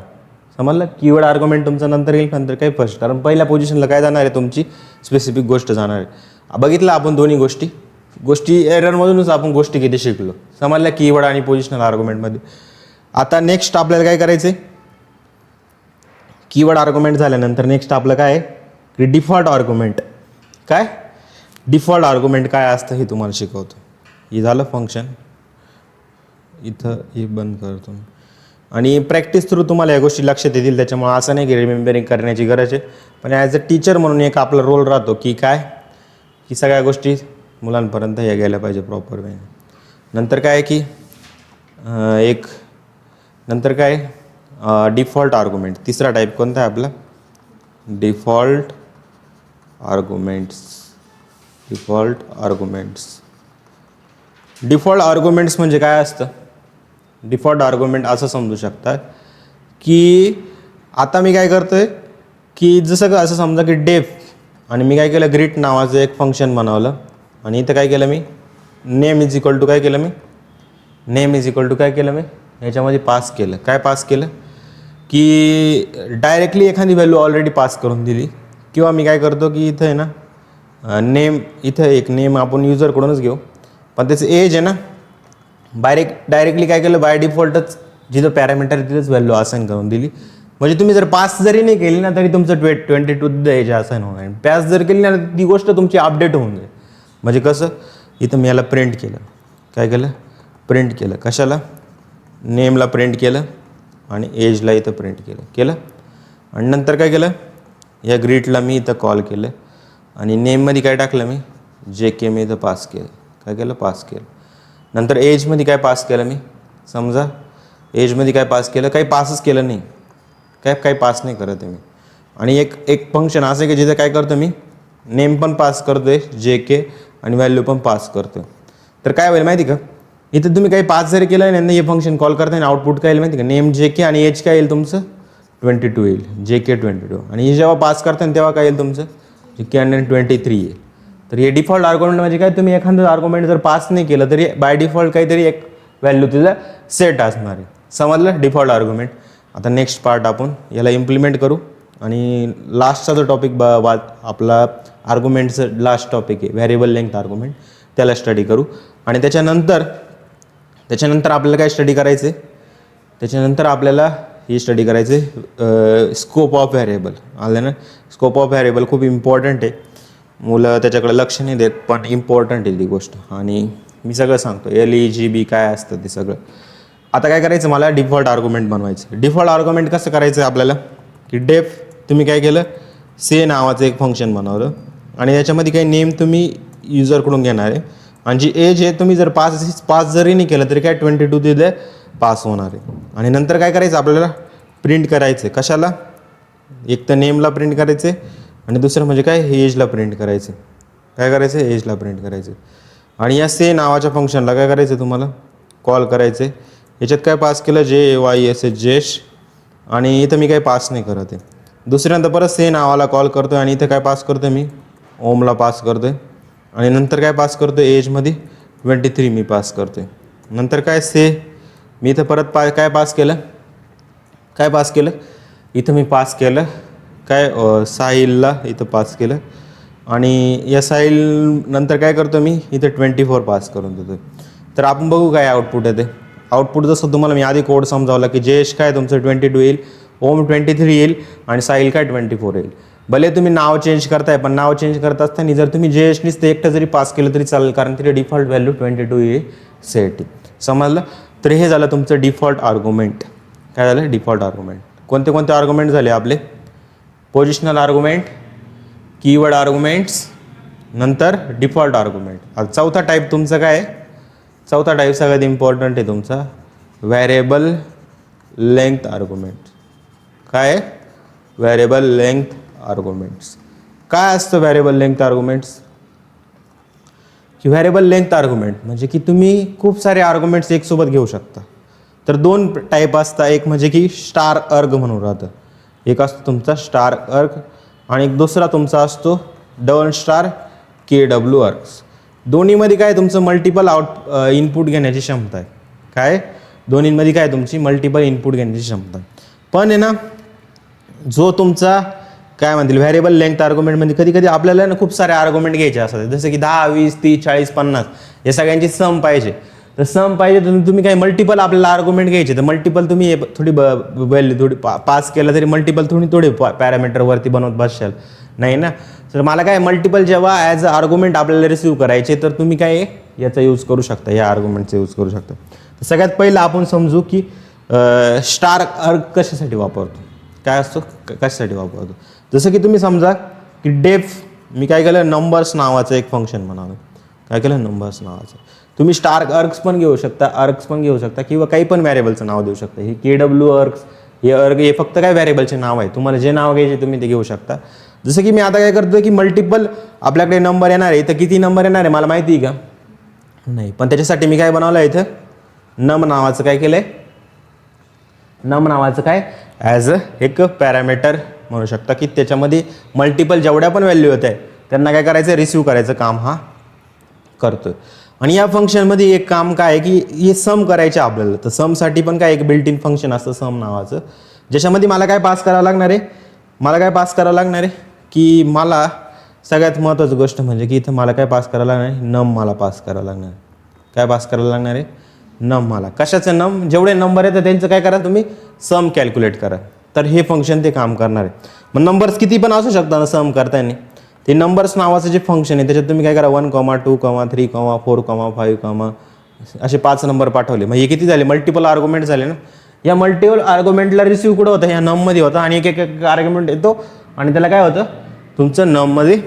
समजलं. कीवर्ड आर्ग्युमेंट तुमचं नंतर येईल, नंतर काय फर्स्ट, कारण पहिल्या पोझिशनला काय जाणार आहे, तुमची स्पेसिफिक गोष्ट जाणार आहे. बघितलं आपण दोन्ही गोष्टी एररमधूनच आपण गोष्टी किती शिकलो. समजल्या कीवर्ड आणि पोझिशनल आर्ग्युमेंटमध्ये. आता नेक्स्ट आपल्याला काय करायचं आहे, कीवर्ड आर्ग्युमेंट झाल्यानंतर नेक्स्ट आपलं काय आहे की डिफॉल्ट आर्ग्युमेंट. काय डिफॉल्ट आर्ग्युमेंट काय असतं हे तुम्हाला शिकवतो. हे झालं फंक्शन, इथं हे बंद करतो. आणि प्रॅक्टिस थ्रू तुम्हाला या गोष्टी लक्षात येतील. त्याच्यामुळे असं नाही की रिमेंबरिंग करण्याची गरज आहे, पण ॲज अ टीचर म्हणून एक आपला रोल राहतो की काय, की सगळ्या गोष्टी मुलांपर्यंत या गेल्या पाहिजे प्रॉपर वेने. नंतर काय आहे की नंतर काय डिफॉल्ट आर्ग्युमेंट. तिसरा टाईप कोणता आहे आपला, डिफॉल्ट आर्ग्युमेंट्स. डिफॉल्ट आर्ग्युमेंट्स म्हणजे काय असतं, डिफॉल्ट आर्ग्युमेंट असं समजू शकता की आता मी काय करतोय की जसं का असं समजा की डेफ, आणि मी काय केलं, ग्रीट नावाचं एक फंक्शन बनवलं आणि इथं काय केलं मी, नेम इज इक्वल टू काय केलं मी, याच्यामध्ये पास केलं. काय पास केलं की डायरेक्टली एखादी व्हॅल्यू ऑलरेडी पास करून दिली किंवा मी काय करतो की इथं आहे ना नेम, इथं एक नेम आपण युजरकडूनच घेऊ, पण त्याचं एज आहे ना डायरेक्टली काय केलं बाय डिफॉल्टच जिथं पॅरामीटर तिथंच व्हॅल्यू असाइन करून दिली. म्हणजे तुम्ही जर पास जरी नाही केली ना तरी तुमचं 22 एज असाइन होणार आहे. पॅस जर केली ना ती गोष्ट तुमची अपडेट होऊन जाईल. म्हणजे कसं, इथं मी याला प्रिंट केलं, काय केलं प्रिंट केलं, कशाला नेमला प्रिंट केलं आणि एजला इथं प्रिंट केलं आणि नंतर काय केलं या ग्रीटला मी इथं कॉल केलं आणि नेममध्ये काय टाकलं मी JK मी इथं पास केलं, काय केलं पास केलं. नंतर एजमध्ये काय पास केलं मी, समजा एजमध्ये काय पास केलं, काही पासच केलं नाही, काही पास नाही करत आहे मी. आणि एक फंक्शन असं आहे की जिथं काय करतो मी नेम पण पास करतो आहे JK आणि व्हॅल्यू पण पास करतो आहे. तर काय होईल माहिती का, इथं तुम्ही काही पास जरी केलं नाही हे फंक्शन कॉल करताय आणि आउटपुट काय येईल माहिती का, नेम JK आणि एज काय येईल तुमचं 22 येईल, JK 22. आणि हे जेव्हा पास करता तेव्हा काय येईल तुमचं JK आणि 23 येईल. तर हे डिफॉल्ट आर्ग्युमेंट म्हणजे काय, तुम्ही एखादं आर्ग्युमेंट जर पास नाही केलं तरी बाय डिफॉल्ट काहीतरी एक व्हॅल्यू तिथं सेट असणार आहे. समजलं डिफॉल्ट आर्ग्युमेंट. आता नेक्स्ट पार्ट आपण याला इम्प्लिमेंट करू आणि लास्टचा जो टॉपिक आपला आर्ग्युमेंटचं लास्ट टॉपिक आहे व्हेरिएबल लेंथ आर्ग्युमेंट, त्याला स्टडी करू. आणि त्याच्यानंतर आपल्याला काय स्टडी करायचं आहे, त्याच्यानंतर आपल्याला ही स्टडी करायचं आहे स्कोप ऑफ व्हेरिएबल. आलं ना, स्कोप ऑफ व्हेरिएबल खूप इम्पॉर्टंट आहे, मुलं त्याच्याकडे लक्ष नाही देत पण इम्पॉर्टंट आहे ती गोष्ट. आणि मी सगळं सांगतो LEGB काय असतं ते सगळं. आता काय करायचं, मला डिफॉल्ट आर्ग्युमेंट बनवायचं. डिफॉल्ट आर्ग्युमेंट कसं करायचं आपल्याला की डेफ तुम्ही काय केलं से नावाचं एक फंक्शन बनवलं आणि याच्यामध्ये काही नेम तुम्ही युजरकडून घेणार आहे आणि जी एज आहे तुम्ही जर पास जरी नाही केलं तरी काय 22 तिथे पास होणार आहे. आणि नंतर काय करायचं आपल्याला प्रिंट करायचं, कशाला, एक तर नेमला प्रिंट करायचे आणि दुसरं म्हणजे काय एजला प्रिंट करायचं. काय करायचं एजला प्रिंट करायचं. आणि या से नावाच्या फंक्शनला काय करायचं तुम्हाला कॉल करायचं आहे. याच्यात काय पास केलं JYS जेश आणि इथं मी काही पास नाही करत आहे. दुसऱ्यांदा परत से नावाला कॉल करतो आणि इथं काय पास करतो मी ओमला पास करतो आहे आणि नंतर काय पास करतो एजमध्ये 23 मी पास करतो आहे. नंतर काय से मी इथं परत काय पास केलं इथं मी पास केलं काय साहिलला इथं पास केलं आणि या साहिल नंतर काय करतो मी इथं 24 पास करून देतो. तर आपण बघू काय आउटपुट आहे ते. आउटपुट जसं तुम्हाला मी आधी कोड समजावला की जयेश काय तुमचं 22 येईल, ओम 23 येईल आणि साहिल काय 24 येईल. भले तुम्ही नाव चेंज करताय पण नाव चेंज करत असताना जर तुम्ही जयेशनीच ते एकटं जरी पास केलं तरी चालेल, कारण तिथे डिफॉल्ट व्हॅल्यू 22 येईल सेट. समजलं. तर हे झालं तुमचं डिफॉल्ट आर्ग्युमेंट. काय झालं डिफॉल्ट आर्ग्युमेंट. कोणते कोणते आर्ग्युमेंट झाले आपले, पोझिशनल आर्ग्युमेंट, कीवर्ड आर्ग्युमेंट्स, नंतर डिफॉल्ट आर्ग्युमेंट. आता चौथा टाईप तुमचं काय आहे, चौथा टाईप सगळ्यात इम्पॉर्टंट आहे तुमचा व्हेरिएबल लेंथ आर्ग्युमेंट. काय आहे व्हेरिएबल लेंथ आर्ग्युमेंट्स. काय असतं व्हेरिएबल लेंथ आर्ग्युमेंट्स की व्हेरिएबल लेंथ आर्ग्युमेंट म्हणजे की तुम्ही खूप सारे आर्ग्युमेंट्स एकसोबत घेऊ शकता. तर दोन टाईप असतात, एक म्हणजे की स्टार अर्ग म्हणून राहतं, एक असतो तुमचा स्टार अर्ग आणि एक दुसरा तुमचा असतो डबल स्टार KW अर्ग्स. दोन्हीमध्ये काय तुमचं मल्टिपल इनपुट घेण्याची क्षमता आहे. काय दोन्हीमध्ये काय तुमची मल्टिपल इनपुट घेण्याची क्षमता आहे. पण आहे ना जो तुमचा काय म्हणतील व्हेरिएबल लेंथ आर्ग्युमेंटमध्ये कधी कधी आपल्याला ना खूप सारे आर्ग्युमेंट घ्यायचे असतात, जसं की 10, 20, 30, 40, 50 या सगळ्यांची सम पाहिजे. तर सम पाहिजे तर तुम्ही काही मल्टिपल आपल्याला आर्ग्युमेंट घ्यायचे, तर मल्टिपल तुम्ही थोडी व्हॅल्यू थोडी पास केलं तरी मल्टिपल थोडी पॅरामीटरवरती बनवत बसशाल नाही ना. तर मला काय मल्टिपल जेव्हा ॲज अ आर्ग्युमेंट आपल्याला रिसीव्ह करायचे तर तुम्ही काय याचा यूज करू शकता, या आर्ग्युमेंटचा यूज करू शकता. तर सगळ्यात पहिलं आपण समजू की स्टार अर्ग कशासाठी वापरतो, काय असतो कशासाठी वापरतो. जसं की तुम्ही समजा की डेफ मी काय केलं नंबर्स नावाचं एक फंक्शन बनवलं. काय केलं नंबर्स नावाचं. तुम्ही स्टार अर्ग्स पण घेऊ शकता किंवा काही पण व्हेरिएबलचं नाव देऊ शकता. हे KW अर्ग्स हे अर्ग हे फक्त काय व्हेरिएबलचे नाव आहे, तुम्हाला जे नाव घ्यायचे तुम्ही ते घेऊ शकता. जसं की मी आता काय करतो की मल्टिपल आपल्याकडे नंबर येणार आहे, इथं किती नंबर येणार आहे मला माहिती आहे का नाही, पण त्याच्यासाठी मी काय बनवलं आहे इथं नम नावाचं काय केलं आहे, नम नावाचं काय ॲज अ एक पॅरामीटर म्हणू शकता की त्याच्यामध्ये मल्टिपल जेवढ्या पण व्हॅल्यू होत आहे त्यांना काय करायचं रिसीव्ह करायचं काम हा करतोय. आणि या फंक्शनमध्ये एक काम काय आहे की हे सम करायचे आपल्याला. तर समसाठी पण काय एक बिल्ट इन फंक्शन असतं सम नावाचं, ज्याच्यामध्ये मला काय पास करावं लागणार आहे की मला सगळ्यात महत्त्वाची गोष्ट म्हणजे की इथं मला काय पास करायला लागणार आहे, नम मला पास करायला लागणार आहे. काय पास करायला लागणार आहे, नम मला. कशाचं नम, जेवढे नंबर आहेत त्यांचं काय करा तुम्ही, सम कॅल्क्युलेट करा. तर हे फंक्शन ते काम करणार आहे. मग नंबर्स किती पण असू शकतात ना सम करताना. ते नंबर्स नावाचं जे फंक्शन आहे त्याच्यात तुम्ही काय करा 1, 2, 3, 4, 5 असे 5 नंबर पाठवले. मग हे किती झाले, मल्टिपल आर्ग्युमेंट झाले ना. या मल्टिपल आर्ग्युमेंटला रिसिव्ह कुठं होतं, ह्या नममध्ये होता आणि एक एक आर्ग्युमेंट येतो आणि त्याला काय होतं, तुमचं नममध्ये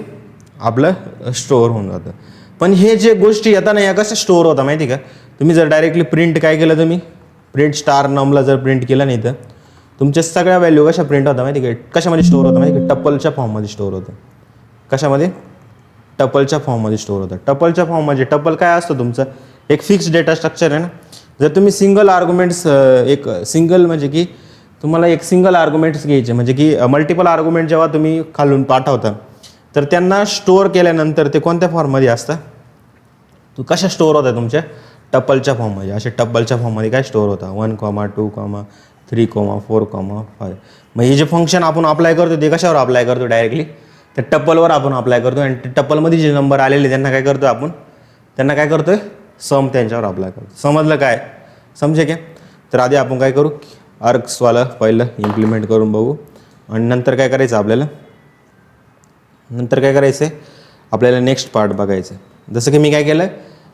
आपलं स्टोअर होऊन जातं. पण हे जे गोष्टी येतात ना या कसं स्टोअर होता माहिती का, तुम्ही जर डायरेक्टली प्रिंट काय केलं, तुम्ही प्रिंट स्टार नमला जर प्रिंट केलं नाही तर तुमच्या सगळ्या व्हॅल्यू कशा प्रिंट होता माहिती का, कशामध्ये स्टोअर होतं माहिती का, टपलच्या फॉर्ममध्ये स्टोअर होतं. कशामध्ये, टपलच्या फॉर्ममध्ये स्टोअर होतं. टपलच्या फॉर्म म्हणजे टपल काय असतं तुमचं, एक फिक्स डेटा स्ट्रक्चर आहे ना. जर तुम्ही सिंगल आर्ग्युमेंट्स एक सिंगल म्हणजे की तुम्हाला एक सिंगल आर्ग्युमेंट्स घ्यायचे म्हणजे की मल्टिपल आर्ग्युमेंट जेव्हा तुम्ही खालून पाठवता तर त्यांना स्टोअर केल्यानंतर ते कोणत्या फॉर्ममध्ये असतं, तू कशा स्टोअर होता तुमच्या टपलच्या फॉर्ममध्ये. असे टपलच्या फॉर्ममध्ये काय स्टोअर होता 1, 2, 3, 4, 5. मग हे जे फंक्शन आपण अप्लाय करतो ते कशावर अप्लाय करतो, डायरेक्टली त्या टपलवर आपण अप्लाय करतो. आणि ते टपलमध्ये जे नंबर आलेले त्यांना काय करतो आपण, त्यांना काय करतोय, सम त्यांच्यावर अप्लाय करतो. समजलं काय, समजे काय. तर आधी आपण काय करू, आर्क्सवाला पहिलं इम्प्लिमेंट करून बघू आणि नंतर काय करायचं आपल्याला, नंतर काय करायचं आहे आपल्याला नेक्स्ट पार्ट बघायचं. जसं की मी काय केलं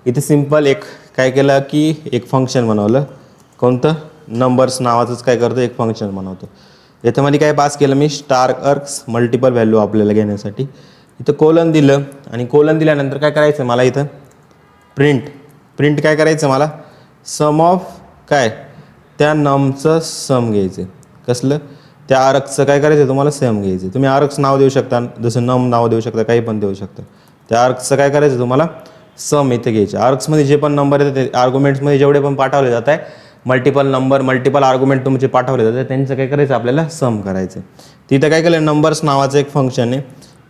इथे सिम्पल एक काय केलं की एक फंक्शन बनवलं, कोणतं, नंबर्स नावाचंच काय करतो एक फंक्शन बनवतो. याच्यामध्ये काय पास केलं मी, स्टार आर्क्स मल्टिपल व्हॅल्यू आपल्याला घेण्यासाठी इथं कोलन दिलं आणि कोलन दिल्यानंतर काय करायचं मला इथं प्रिंट काय करायचं मला, सम ऑफ काय त्या नमचं सम घ्यायचं. कसलं, त्या आर्क्सचं काय करायचं तुम्हाला सम घ्यायचं. तुम्ही आर्क्स नाव देऊ शकता, जसं नम नाव देऊ शकता, काही पण देऊ शकता. त्या आर्क्सचं काय करायचं तुम्हाला सम इथे घ्यायचे. आर्क्समध्ये जे पण नंबर येतात ते आर्ग्युमेंट्समध्ये जेवढे पण पाठवले जात आहे मल्टिपल आर्ग्युमेंट तुमचे पाठवले जातात त्यांचं काय करायचं आपल्याला सम करायचं. तिथं काय केलं, नंबर्स नावाचं एक फंक्शन आहे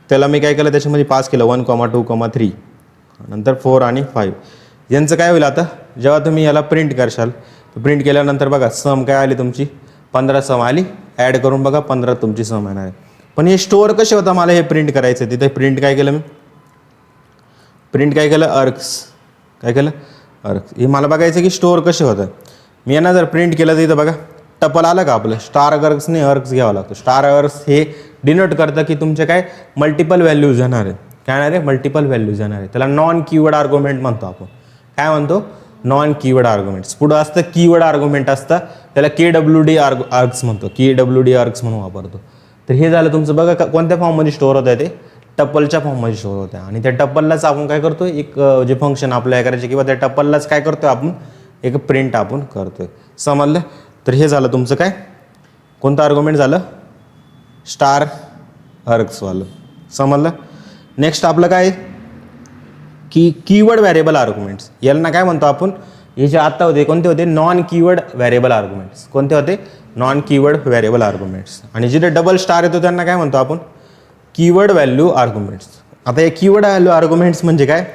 त्याला मी काय केलं त्याच्यामध्ये पास केलं 1, 2, 3 नंतर 4 आणि 5. यांचं काय होईल आता जेव्हा तुम्ही याला प्रिंट करशाल तर प्रिंट केल्यानंतर बघा सम काय आली तुमची 15 सम आली, ॲड करून बघा 15 तुमची सम येणार आहे. पण हे स्टोअर कसे होता मला हे प्रिंट करायचं, तिथे प्रिंट काय केलं मी, प्रिंट काय केलं आर्क्स, काय केलं आर्क्स. हे मला बघायचं की स्टोअर कसे होतं. मी यांना जर प्रिंट केलं तर इथं बघा टपल आलं का आपलं, स्टार आर्क्सने आर्क्स घ्यावं लागतं. स्टार आर्क्स हे डिनोट करतं की तुमचे काय मल्टिपल व्हॅल्यूज येणार आहे. काय येणार आहे, मल्टिपल व्हॅल्यूज येणार आहे. त्याला नॉन कीवर्ड आर्ग्युमेंट म्हणतो आपण. काय म्हणतो, नॉन कीवर्ड आर्ग्युमेंट्स. पुढं असतं कीवर्ड आर्ग्युमेंट असतं त्याला KWD आर्क्स म्हणतो, KWD आर्क्स म्हणून वापरतो. तर हे झालं तुमचं बघा कोणत्या फॉर्ममध्ये स्टोअर होतं ते टप्पलच्या फॉर्ममध्ये स्टोअर होतं. आणि त्या टप्पललाच आपण काय करतो एक जे फंक्शन अप्लाय करायचे किंवा त्या टप्पललाच काय करतो आपण एक प्रिंट आपण करतोय. समजलं. तर हे झालं तुमचं काय, कोणतं आर्ग्युमेंट झालं, स्टार आर्क्सवालं. समजलं. नेक्स्ट आपलं काय की कीवर्ड व्हॅरिएबल आर्ग्युमेंट्स. यांना काय म्हणतो आपण, हे जे आत्ता होते कोणते होते, नॉन कीवर्ड व्हॅरिएबल आर्ग्युमेंट्स. कोणते होते, नॉन कीवर्ड व्हॅरिएबल आर्ग्युमेंट्स. आणि जिथे डबल स्टार येतो त्यांना काय म्हणतो आपण, कीवर्ड व्हॅल्यू आर्ग्युमेंट्स. आता हे कीवर्ड व्हॅल्यू आर्ग्युमेंट्स म्हणजे काय,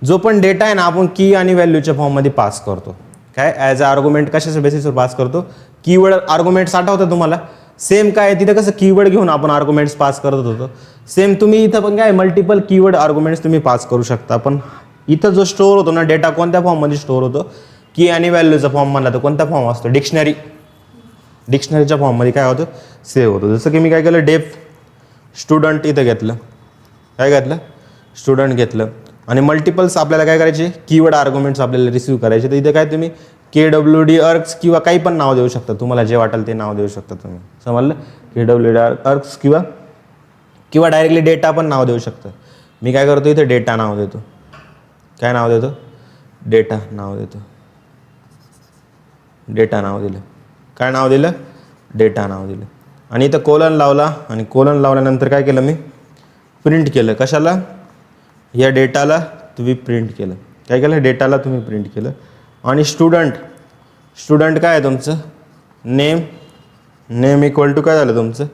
जो पण डेटा आहे ना आपण की आणि व्हॅल्यूच्या फॉर्ममध्ये पास करतो. काय ॲज अ आर्ग्युमेंट कशाच्या बेसिसवर पास करतो, कीवर्ड आर्ग्युमेंट्स आठवतं तुम्हाला. सेम काय तिथं कसं कीवर्ड घेऊन आपण आर्ग्युमेंट्स पास करत होतो, सेम तुम्ही इथं पण काय मल्टिपल कीवर्ड आर्ग्युमेंट्स तुम्ही पास करू शकता. पण इथं जो स्टोअर होतो ना डेटा कोणत्या फॉर्ममध्ये स्टोअर होतो, की आणि व्हॅल्यूचा फॉर्म म्हणला तर कोणता फॉर्म असतो, डिक्शनरीच्या फॉर्ममध्ये काय होतं सेव्ह होतं. जसं की मी काय केलं डेफ स्टुडंट इथं घेतलं, काय घेतलं स्टुडंट घेतलं आणि मल्टिपल्स आपल्याला काय करायचे कीवर्ड आर्ग्युमेंट्स आपल्याला रिसीव्ह करायचे. तर इथे काय तुम्ही KWD आर्क्स किंवा काही पण नाव देऊ शकता, तुम्हाला जे वाटेल ते नाव देऊ शकता तुम्ही. समजलं. KWD आर्क्स किंवा डायरेक्टली डेटा पण नाव देऊ शकता. मी काय करतो इथे डेटा नाव देतो. काय नाव देतो, डेटा नाव देतो. डेटा नाव दिलं. काय नाव दिलं, डेटा नाव दिलं. आणि इथं कोलन लावला आणि कोलन लावल्यानंतर काय केलं मी प्रिंट केलं. कशाला, या डेटाला तुम्ही प्रिंट केलं. काय केलं, डेटाला तुम्ही प्रिंट केलं. आणि स्टुडंट काय आहे तुमचं, नेम इक्वल टू काय झालं तुमचं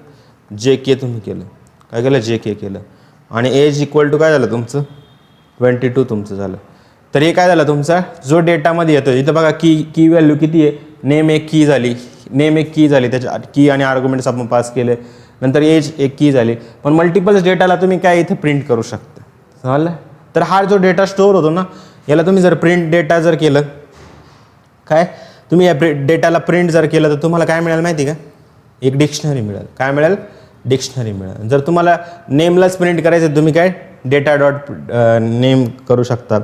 JK तुम्ही केलं. काय केलं, JK केलं. आणि एज इक्वल टू काय झालं तुमचं 22 तुमचं झालं. तर हे काय झालं तुमचा जो डेटामध्ये येतो. इथं बघा की व्हॅल्यू किती आहे, नेम एक की झाली त्याच्या की आणि आर्ग्युमेंट्स आपण पास केले. नंतर एज एक की झाली. पण मल्टिपल्स डेटाला तुम्ही काय इथे प्रिंट करू शकता. समजलं. तर हा जो डेटा स्टोअर होतो ना, याला तुम्ही जर प्रिंट डेटा जर केलं, काय तुम्ही या डेटाला प्रिंट जर केलं तर तुम्हाला काय मिळेल माहिती का, एक डिक्शनरी मिळेल. काय मिळेल, डिक्शनरी मिळेल. जर तुम्हाला नेमलाच प्रिंट करायचं तुम्ही काय डेटा डॉट नेम करू शकता.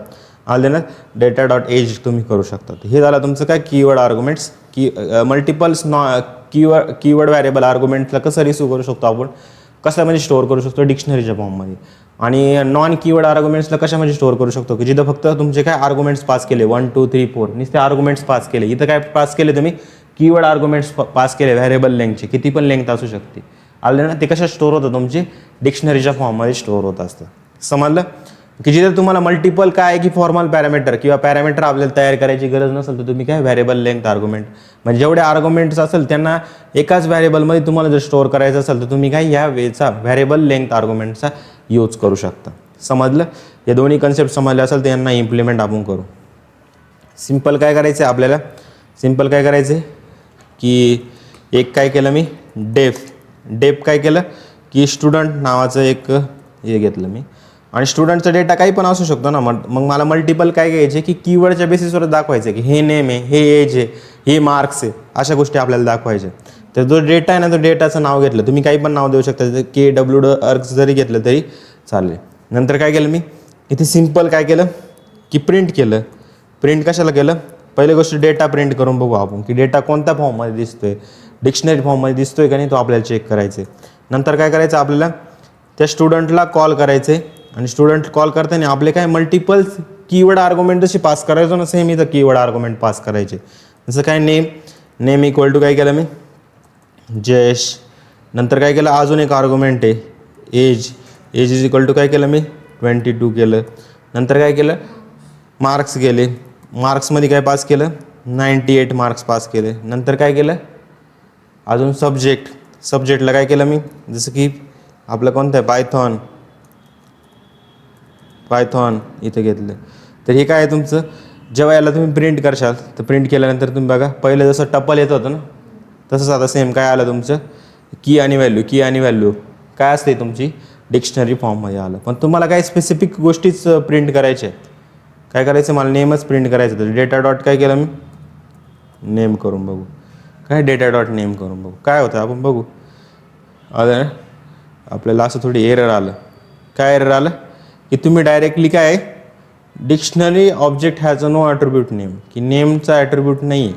आले ना, डेटा डॉट एज तुम्ही करू शकता. हे झालं तुमचं काय keyword arguments. Multiples keyword variable आर्ग्युमेंट्सला कसं रिसिव्ह करू शकतो आपण, कशामध्ये स्टोअर करू शकतो, डिक्शनरीच्या फॉर्ममध्ये. आणि नॉन कीवर्ड आर्ग्युमेंट्सला कशामध्ये स्टोअर करू शकतो की जिथं फक्त तुमचे काय आर्ग्युमेंट्स पास केले 1 2 3 4 नुसते आर्ग्युमेंट्स पास केले. इथं काय पास केले तुम्ही, कीवर्ड आर्ग्युमेंट्स पास केले व्हॅरिएबल लेंथचे, किती पण लेंथ असू शकते. आले ना, ते कशा स्टोअर होतं तुमचे डिक्शनरीच्या फॉर्ममध्ये स्टोअर होत असतं. समजलं की जिथे तुम्हाला मल्टिपल काय की फॉर्मल पॅरामीटर किंवा पॅरामीटर आपल्याला तयार करायची गरज नसेल तर तुम्ही काय व्हॅरिएबल लेंथ आर्ग्युमेंट, म्हणजे जेवढे आर्ग्युमेंट्स असेल त्यांना एकाच व्हॅरिएबलमध्ये तुम्हाला जर स्टोअर करायचं असेल तर तुम्ही काय या वेचा व्हॅरिएबल लेंथ आर्ग्युमेंटचा यूज करू शकता. समजलं. हे दोन्ही कन्सेप्ट समजले असेल तर यांना इम्प्लिमेंट आपण करू. सिम्पल काय करायचं आहे आपल्याला, सिम्पल काय करायचं आहे की एक काय केलं मी डेफ काय केलं की स्टुडंट नावाचं एक हे घेतलं मी. आणि स्टुडंटचा डेटा काही पण असू शकतो ना. मग मला मल्टिपल काय घ्यायचे की कीवर्डच्या बेसिसवर दाखवायचं की हे नेम आहे, हे एज आहे, हे मार्क्स आहे, अशा गोष्टी आपल्याला दाखवायच्या. तर जो डेटा आहे ना, तो डेटाचं नाव घेतलं. तुम्ही काही पण नाव देऊ शकता, KWD अर्ग्स जरी घेतलं तरी चालेल. नंतर काय केलं मी इथे सिम्पल काय केलं की प्रिंट केलं. प्रिंट कशाला केलं, पहिली गोष्ट डेटा प्रिंट करून बघू आपण की डेटा कोणत्या फॉर्ममध्ये दिसतोय, डिक्शनरी फॉर्ममध्ये दिसतोय का नाही, तो आपल्याला चेक करायचं आहे. नंतर काय करायचं आपल्याला, त्या स्टुडंटला कॉल करायचं आहे. आणि स्टुडंट कॉल करताना आपले काय मल्टिपल कीवर्ड आर्ग्युमेंट जशी पास करायचो ना, सेम इथं कीवर्ड आर्ग्युमेंट पास करायचे. जसं काय नेम इक्वल टू काय केलं मी जयेश. नंतर काय केलं, अजून एक आर्ग्युमेंट आहे एज इज इक्वल टू काय केलं मी 22 केलं. नंतर काय केलं, मार्क्स गेले. मार्क्समध्ये काय पास केलं 98 मार्क्स पास केले. नंतर काय केलं, अजून सब्जेक्टला काय केलं मी, जसं की आपलं कोणतं आहे पायथॉन इथं घेतलं. तर हे काय आहे तुमचं, जेव्हा याला तुम्ही प्रिंट करशाल तर प्रिंट केल्यानंतर तुम्ही बघा पहिलं जसं टपल येत होतं ना, तसंच आता सेम काय आलं तुमचं की आणि व्हॅल्यू काय असते तुमची डिक्शनरी फॉर्ममध्ये आलं. पण तुम्हाला काय स्पेसिफिक गोष्टीच प्रिंट करायच्या आहेत. काय करायचं, मला नेमच प्रिंट करायचं. तर डेटा डॉट काय केलं मी नेम करून बघू, काय डेटा डॉट नेम करून बघू काय होतं आपण बघू. आलं आपल्याला असं थोडी एरर आलं. काय एरर आलं की तुम्ही डायरेक्टली काय dictionary object has a no attribute name, की नेमचा ॲट्रिब्यूट नाही आहे.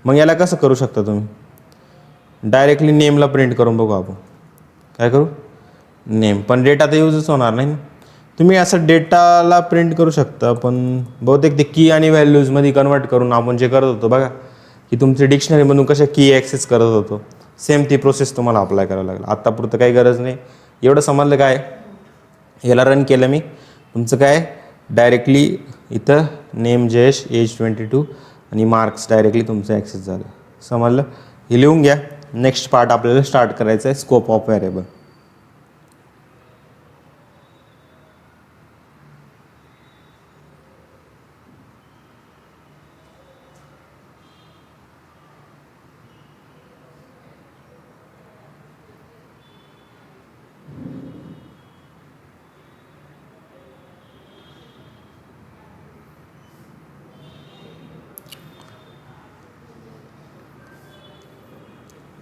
मग याला कसं करू शकता तुम्ही, डायरेक्टली नेमला प्रिंट करून बघू आपण. काय करू नेम, पण डेटा तर यूजच होणार नाही ना. तुम्ही असं डेटाला प्रिंट करू शकता, पण बहुतेक ते की आणि व्हॅल्यूजमध्ये कन्वर्ट करून आपण जे करत होतो बघा की तुमची डिक्शनरीमधून कशा की ॲक्सेस करत होतो, सेम ती प्रोसेस तुम्हाला अप्लाय करावं लागेल. आत्तापुरतं काही गरज नाही. एवढं समजलं काय, याला रन केलं मी, तुमचं काय डायरेक्टली इथं नेम जयेश एज 22 आणि मार्क्स डायरेक्टली तुमचं ॲक्सेस झालं. समजलं. हे लिहून घ्या. नेक्स्ट पार्ट आपल्याला स्टार्ट करायचं आहे स्कोप ऑफ व्हॅरिएबल.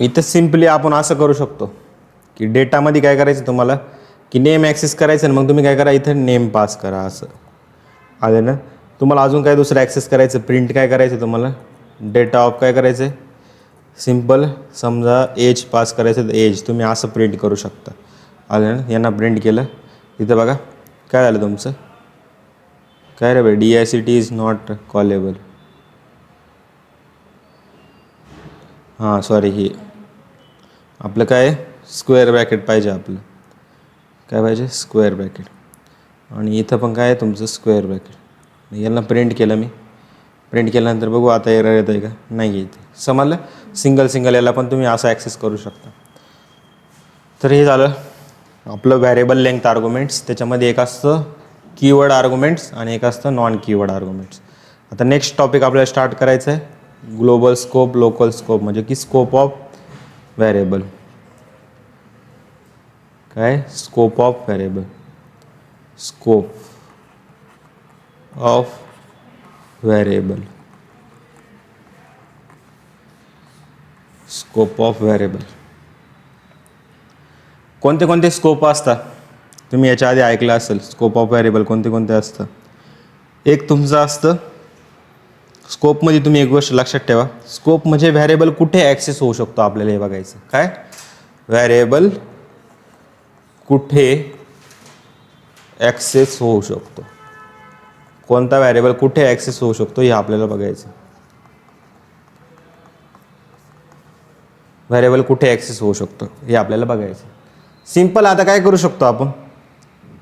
इथं सिम्पली आपण असं करू शकतो की डेटामध्ये काय करायचं तुम्हाला की नेम ॲक्सेस करायचं, मग तुम्ही काय करा इथं नेम पास करा. असं आलं ना. तुम्हाला अजून काय दुसरं ॲक्सेस करायचं, प्रिंट काय करायचं तुम्हाला, डेटा ऑफ काय करायचं आहे सिम्पल, समजा एज पास करायचं तर एज तुम्ही असं प्रिंट करू शकता. आलं ना. यांना प्रिंट केलं, इथं बघा काय झालं तुमचं, काय रे भाई DICT इज नॉट कॉलेबल. हां सॉरी, हे आपलं काय स्क्वेअर ब्रॅकेट पाहिजे, आपलं काय पाहिजे स्क्वेअर ब्रॅकेट. आणि इथं पण काय आहे तुमचं स्क्वेअर ब्रॅकेट. यांना प्रिंट केलं मी. प्रिंट केल्यानंतर बघू आता एरर येतं आहे का, नाही येते. समजलं. सिंगल याला पण तुम्ही असं ॲक्सेस करू शकता. तर हे झालं आपलं व्हॅरिएबल लेंथ आर्ग्युमेंट्स. त्याच्यामध्ये एक असतं कीवर्ड आर्ग्युमेंट्स आणि एक असतं नॉन कीवर्ड आर्ग्युमेंट्स. आता नेक्स्ट टॉपिक आपल्याला स्टार्ट करायचं आहे ग्लोबल स्कोप, लोकल स्कोप, म्हणजे की स्कोप ऑफ व्हॅरिएबल. काय scope of variable, scope of variable, scope of variable. कोणते कोणते स्कोप असतात तुम्ही याच्या आधी ऐकलं असेल. स्कोप ऑफ व्हेरिएबल कोणते कोणते असतं. एक तुमचं असतं स्कोपमध्ये, तुम्ही एक गोष्ट लक्षात ठेवा, स्कोप म्हणजे व्हेरिएबल कुठे ॲक्सेस होऊ शकतो आपल्याला हे बघायचं. काय व्हेरिएबल कुठे ॲक्सेस होऊ शकतो, कोणता व्हेरिएबल कुठे ॲक्सेस होऊ शकतो हे आपल्याला बघायचं. व्हेरिएबल कुठे ॲक्सेस होऊ शकतो हे आपल्याला बघायचं. सिंपल आता काय करू शकतो आपण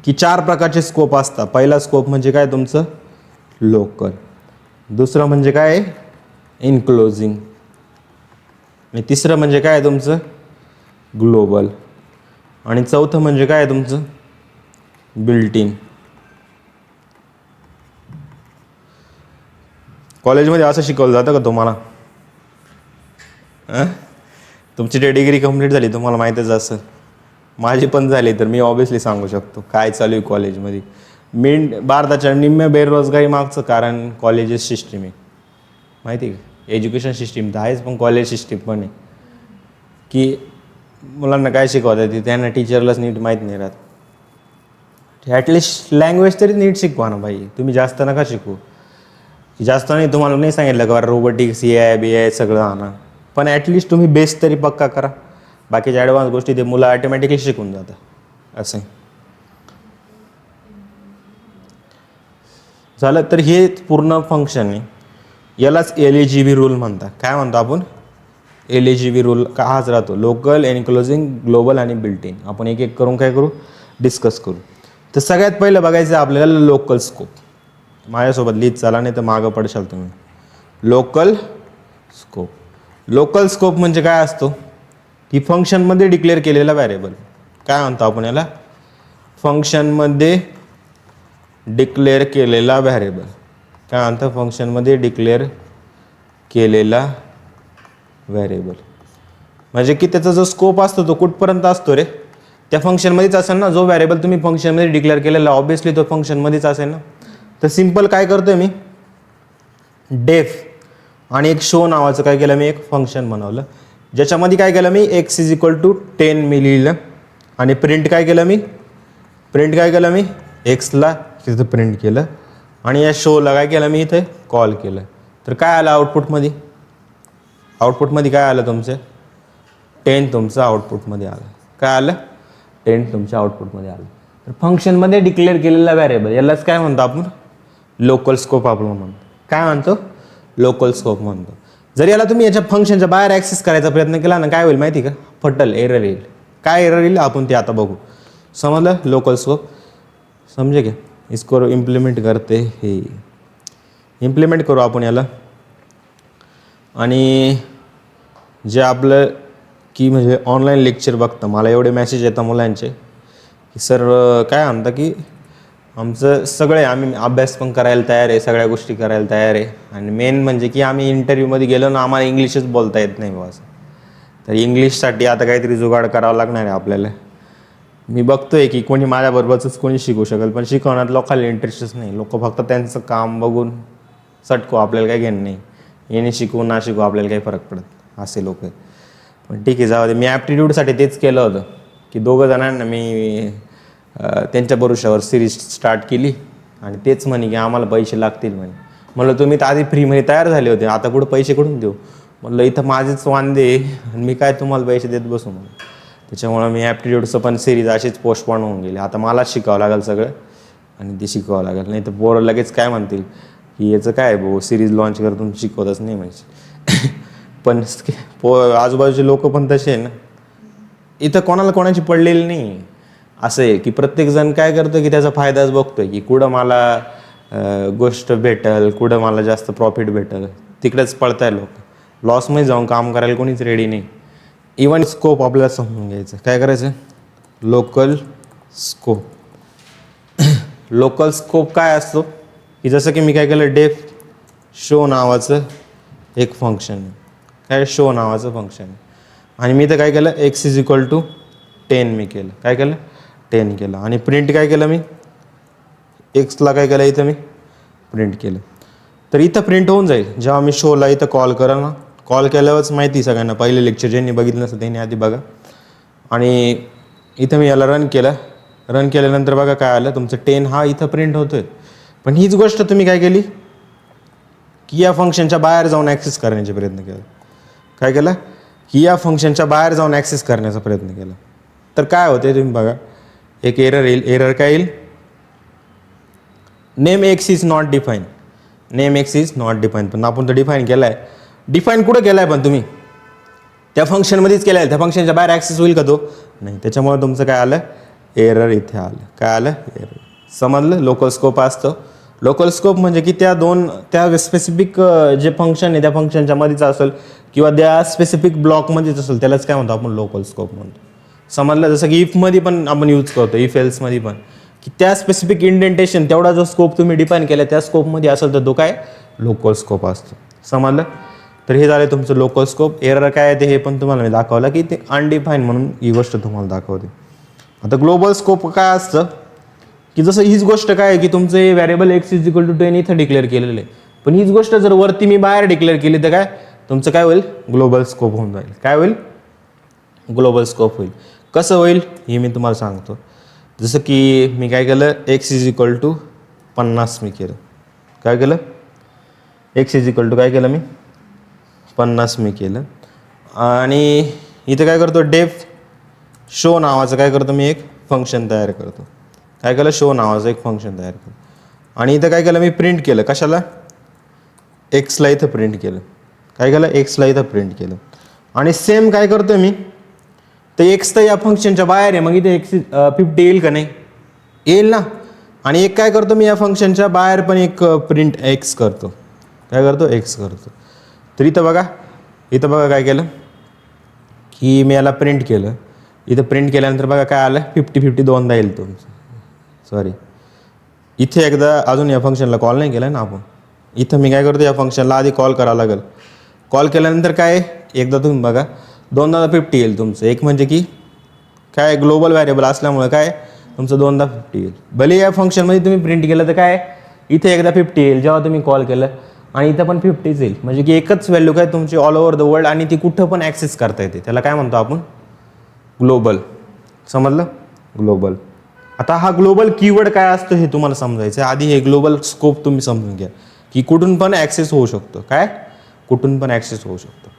की 4 प्रकारचे स्कोप असतात. पहिला स्कोप म्हणजे काय तुमचं लोकल, दुसरं म्हणजे काय इनक्लोजिंग, आणि तिसरं म्हणजे काय तुमचं ग्लोबल, आणि चौथं म्हणजे काय तुमचं बिल्ट इन. कॉलेजमध्ये असं शिकवलं जातं का तुम्हाला? तुमची डिग्री कंप्लीट झाली, तुम्हाला माहीतच असेल. माझी पण झाली, तर मी ऑब्विसली सांगू शकतो काय चालू आहे कॉलेजमध्ये. भारताच्या निम्म्या बेरोजगारी मागचं कारण कॉलेजेस सिस्टीम आहे, माहिती आहे का. एज्युकेशन सिस्टीम तर आहेच, पण कॉलेज सिस्टीम पण आहे की मुलांना काय शिकवतात ते त्यांना टीचरलाच नीट माहीत नाही राहत. ॲटलिस्ट लँग्वेज तरी नीट शिकवा ना भाई, तुम्ही जास्त नका शिकू. जास्त नाही, तुम्हाला नाही सांगितलं का रोबोटिक्स AI BI सगळं आणा, पण ॲटलिस्ट तुम्ही बेस तरी पक्का करा. बाकीच्या ॲडव्हान्स गोष्टी ते मुलं ऑटोमॅटिकली शिकून जातात असं झालं. तर हे पूर्ण फंक्शन आहे, यालाच LAGB रूल म्हणतात. काय म्हणतो आपण? LAGB रूल का हाच राहतो, लोकल, एनक्लोजिंग, ग्लोबल आणि बिल्ट इन. आपण एक एक करून काय करू, डिस्कस करू. तर सगळ्यात पहिलं बघायचं आपल्याला लोकल स्कोप. माझ्यासोबत लिहित चाला, नाही तर मागं पडशाल तुम्ही. Local scope. लोकल स्कोप म्हणजे काय असतो की फंक्शनमध्ये डिक्लेअर केलेला व्हेरिएबल. काय म्हणतो आपण याला? फंक्शनमध्ये डिक्लेअर केलेला व्हेरिएबल. काय म्हणतं? फंक्शनमध्ये डिक्लेअर केलेला व्हेरिएबल म्हणजे की त्याचा जो स्कोप असतो तो कुठपर्यंत असतो रे, त्या फंक्शनमध्येच असेल ना. जो व्हेरिएबल तुम्ही फंक्शनमध्ये डिक्लेअर केलेला ऑब्विसली तो फंक्शनमध्येच असेल ना. तर सिंपल काय करतोय मी, डेफ आणि एक शो नावाचं काय केलं मी, एक फंक्शन बनवलं, ज्याच्यामध्ये काय केलं मी x = 10 मी लिहिलं, आणि प्रिंट काय केलं मी एक्सला तिथं प्रिंट केलं, आणि या शोला काय केलं मी इथे कॉल केलं. तर काय आलं आउटपुटमध्ये काय आलं तुमचं 10 तुमचं आउटपुटमध्ये आलं. काय आलं 10 तुमच्या आउटपुटमध्ये आलं. तर फंक्शनमध्ये डिक्लेअर केलेला व्हेरिएबल यालाच काय म्हणतो आपण, लोकल स्कोप आपण म्हणतो. काय म्हणतो? लोकल स्कोप म्हणतो. जर याला तुम्ही याच्या फंक्शनच्या बाहेर ॲक्सेस करायचा प्रयत्न केला ना, काय होईल माहिती का, फटल एरर येईल. काय एरर येईल आपण ते आता बघू. समजलं? लोकल स्कोप समजे क्या. इसको इम्प्लिमेंट करते, हे इम्प्लिमेंट करू आपण याला. आणि जे आपलं की म्हणजे ऑनलाईन लेक्चर बघतं, मला एवढे मेसेज येतात मुलांचे की सर काय म्हणतं की आमचं सगळे, आम्ही अभ्यास पण करायला तयार आहे, सगळ्या गोष्टी करायला तयार आहे, आणि मेन म्हणजे की आम्ही इंटरव्ह्यूमध्ये गेलो ना, आम्हाला इंग्लिशच बोलता येत नाही बस. तर इंग्लिशसाठी आता काहीतरी जुगाड करावं लागणार आहे आपल्याला. मी बघतोय की कोणी माझ्याबरोबरच कोणी शिकू शकेल, पण शिकवण्यात लोकांना इंटरेस्टच नाही. लोक फक्त त्यांचं काम बघून सटको, आपल्याला काही घेणं नाही. याने शिकू ना शिकू आपल्याला काही फरक पडत असे लोक. पण ठीक आहे, जाऊ दे. मी ॲप्टिट्यूडसाठी तेच केलं होतं की 2 जणांना मी त्यांच्या भरोशावर सिरीज स्टार्ट केली, आणि तेच म्हणे की आम्हाला पैसे लागतील म्हणे. म्हणलं तुम्ही तर आधी फ्रीमध्ये तयार झाले होते, आता कुठं पैसे कुठून देऊ. म्हणलं इथं माझेच वांदे, आणि मी काय तुम्हाला पैसे देत बसू म्हणून. त्याच्यामुळं मी ॲप्टिट्यूडचं पण सिरीज अशीच पोस्टपोन होऊन गेली. आता मलाच शिकावं लागेल सगळं, आणि ते शिकावं लागेल. नाही तर पोरं लगेच काय म्हणतील की याचं काय भाऊ सिरीज लॉन्च करतून शिकवतच नाही म्हणजे. पण आजूबाजूचे लोक पण तसे आहे ना, इथं कोणाला कोणाची पडलेली नाही. असं आहे की प्रत्येकजण काय करतं की त्याचा फायदाच बघतोय की कुठं मला गोष्ट भेटेल, कुठं मला जास्त प्रॉफिट भेटेल, तिकडेच पळताय लोक. लॉसमध्ये जाऊन काम करायला कोणीच रेडी नाही. इव्हन स्कोप आपल्याला समजून घ्यायचं. काय करायचं? Local scope. लोकल स्कोप काय असतो की जसं की मी काय केलं, डेफ शो नावाचं एक फंक्शन आहे. काय शो नावाचं फंक्शन आहे, आणि मी तर काय केलं x = 10 मी केलं. काय केलं? 10 केलं. आणि प्रिंट काय केलं मी? एक्सला काय केलं इथं मी? प्रिंट केलं. तर इथं प्रिंट होऊन जाईल जेव्हा मी शोला इथं कॉल करा ना. कॉल केल्यावरच माहिती सगळ्यांना, पहिले लेक्चर ज्यांनी बघितलं नसतं त्यांनी आधी बघा. आणि इथं मी याला रन केलं. रन केल्यानंतर बघा काय आलं, तुमचं 10 हा इथं प्रिंट होतोय. पण हीच गोष्ट तुम्ही काय केली की या फंक्शनच्या बाहेर जाऊन ॲक्सेस करण्याचा प्रयत्न केला. काय केलं की या फंक्शनच्या बाहेर जाऊन ॲक्सेस करण्याचा प्रयत्न केला. तर काय होते तुम्ही बघा, एक एरर येईल. एरर काय येईल? Name x is not define. Name x is not define. पण आपण तर डिफाईन केला आहे. डिफाईन कुठं केला आहे? पण तुम्ही त्या फंक्शनमध्येच केलं आहे. त्या फंक्शनच्या बाहेर ॲक्सेस होईल का तो? नाही. त्याच्यामुळे तुमचं काय आलं? एरर इथे आलं. काय आलं? एरर. समजलं? लोकल स्कोप असतं. लोकल स्कोप म्हणजे की त्या स्पेसिफिक जे फंक्शन आहे त्या फंक्शनच्या मध्येच असेल किंवा त्या स्पेसिफिक ब्लॉकमध्येच असेल, त्यालाच काय म्हणतो आपण? लोकल स्कोप म्हणतो. समजलं? जसं की इफमध्ये पण आपण यूज करतो, इफ एल्समध्ये पण, की त्या स्पेसिफिक इंडेंटेशन तेवढा जो स्कोप तुम्ही डिफाईन केला त्या स्कोपमध्ये असेल तर तो काय? लोकल स्कोप असतो. समजलं? तर हे झाले तुमचं लोकल स्कोप. एरर काय आहे ते हे पण तुम्हाला मी दाखवलं की ते अनडिफाईन म्हणून ही गोष्ट तुम्हाला दाखवते. आता ग्लोबल स्कोप काय असतं की जसं हीच गोष्ट काय आहे की तुमचं हे variable X is equal to 10 इथं डिक्लेअर केलेलं आहे. पण हीच गोष्ट जर वरती मी बाहेर डिक्लेअर केली तर काय तुमचं काय होईल? ग्लोबल स्कोप होऊन जाईल. काय होईल? ग्लोबल स्कोप होईल. कसं होईल हे मी तुम्हाला सांगतो. जसं की मी काय केलं, एक्स इज इक्वल टू 50 मी केलं. काय केलं? एक्स इज इक्वल टू काय केलं मी? 50 मी केलं. आणि इथं काय करतो? डेफ शो नावाचं काय करतो मी? एक फंक्शन तयार करतो. काय केलं? शो नावाचं एक फंक्शन तयार केलं. आणि इथं काय केलं मी? प्रिंट केलं. कशाला? एक्सला इथं प्रिंट केलं. काय केलं? एक्सला इथं प्रिंट केलं. आणि सेम काय करतो मी? तर एक्स तर या फंक्शनच्या बाहेर आहे, मग इथे एक्स 50 येईल का? नाही येईल ना. आणि एक काय करतो मी? या फंक्शनच्या बाहेर पण एक प्रिंट एक्स करतो. काय करतो? एक्स करतो. तर इथं बघा काय केलं की मी याला प्रिंट केलं. इथं प्रिंट केल्यानंतर बघा काय आलं? 50 दोनदा येईल तुमचं. सॉरी, इथे एकदा अजून या फंक्शनला कॉल नाही केला ना आपण. इथं मी काय करतो? या फंक्शनला आधी कॉल करावं लागेल. कॉल केल्यानंतर काय एकदा तुम्ही बघा दोनदा 50 येईल तुमचं. एक म्हणजे की काय ग्लोबल व्हेरिएबल असल्यामुळे काय तुमचं दोनदा 50 येईल. भले या फंक्शनमध्ये तुम्ही प्रिंट केलं तर काय इथे एकदा 50 येईल जेव्हा तुम्ही कॉल केलं, आणि इथं पण 50 येईल. म्हणजे की एकच व्हॅल्यू काय तुमची ऑल ओव्हर द वर्ल्ड, आणि ती कुठं पण ॲक्सेस करता येते. त्याला काय म्हणतो आपण? ग्लोबल. समजलं? ग्लोबल. आता हा ग्लोबल कीवर्ड काय असतो हे तुम्हाला समजायचं आहे. आधी हे ग्लोबल स्कोप तुम्ही समजून घ्या की कुठून पण ॲक्सेस होऊ शकतो. काय? कुठून पण ॲक्सेस होऊ शकतो.